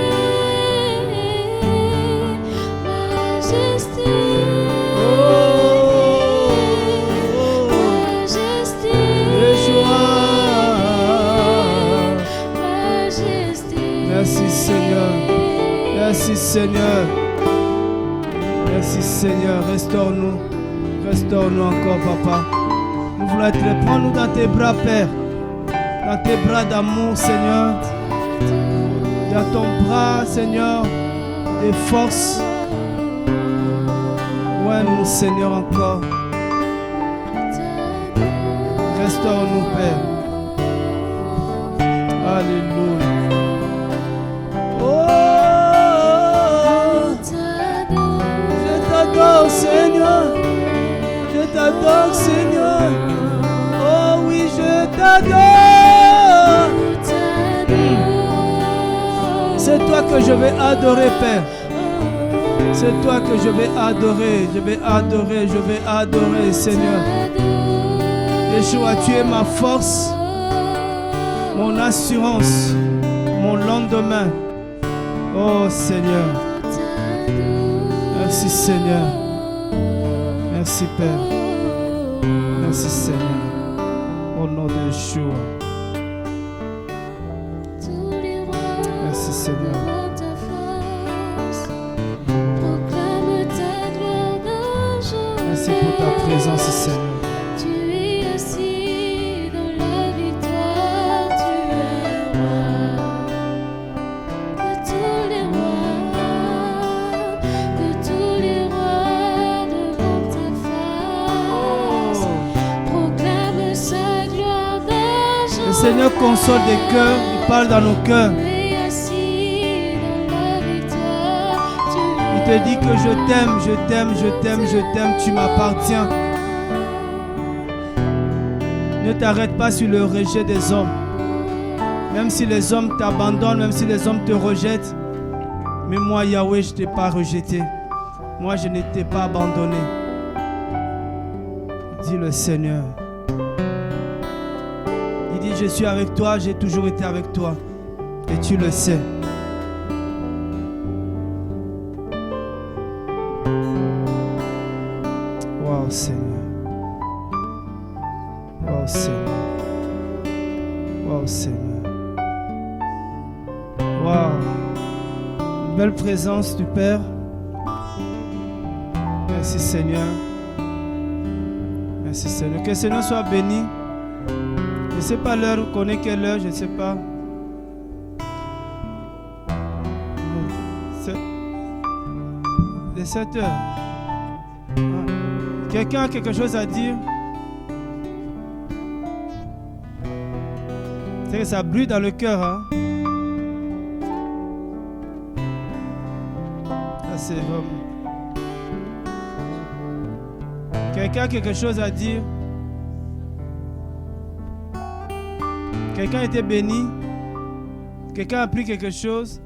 Merci Seigneur. Merci Seigneur. Merci Seigneur. Restaure-nous. Restaure-nous encore, Papa. Nous voulons être prends-nous dans tes bras, Père. Dans tes bras d'amour, Seigneur. Dans ton bras, Seigneur, de force. Ouais, nous, Seigneur, encore. Restaure-nous, Père. Alléluia. Seigneur, je t'adore, Seigneur. Oh oui, je t'adore. C'est toi que je vais adorer, Père. C'est toi que je vais adorer. Je vais adorer, je vais adorer, Seigneur. Yeshua, tu es ma force, mon assurance, mon lendemain. Oh Seigneur. Merci Seigneur. Merci Père. Merci Seigneur. Au nom de Yeshua. Merci Seigneur. Merci pour ta présence Seigneur. Le Seigneur console des cœurs, il parle dans nos cœurs. Il te dit que je t'aime, je t'aime, je t'aime, je t'aime, tu m'appartiens. Ne t'arrête pas sur le rejet des hommes. Même si les hommes t'abandonnent, même si les hommes te rejettent. Mais moi, Yahweh, je ne t'ai pas rejeté. Moi, je ne t'ai pas abandonné. Dis le Seigneur. Il dit, je suis avec toi, j'ai toujours été avec toi. Et tu le sais. Wow, Seigneur. Wow, Seigneur. Wow, Seigneur. Wow. Une belle présence du Père. Merci, Seigneur. Merci, Seigneur. Que le Seigneur soit béni. Je ne sais pas l'heure, on connaît quelle heure, je ne sais pas. C'est 7 heures. Quelqu'un a quelque chose à dire? C'est que ça brûle dans le cœur. Hein? c'est vraiment... Quelqu'un a quelque chose à dire? Quelqu'un a été béni? Quelqu'un a appris quelque chose?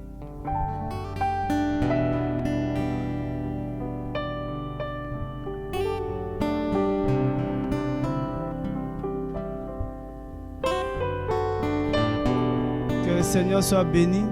Que le Seigneur soit béni.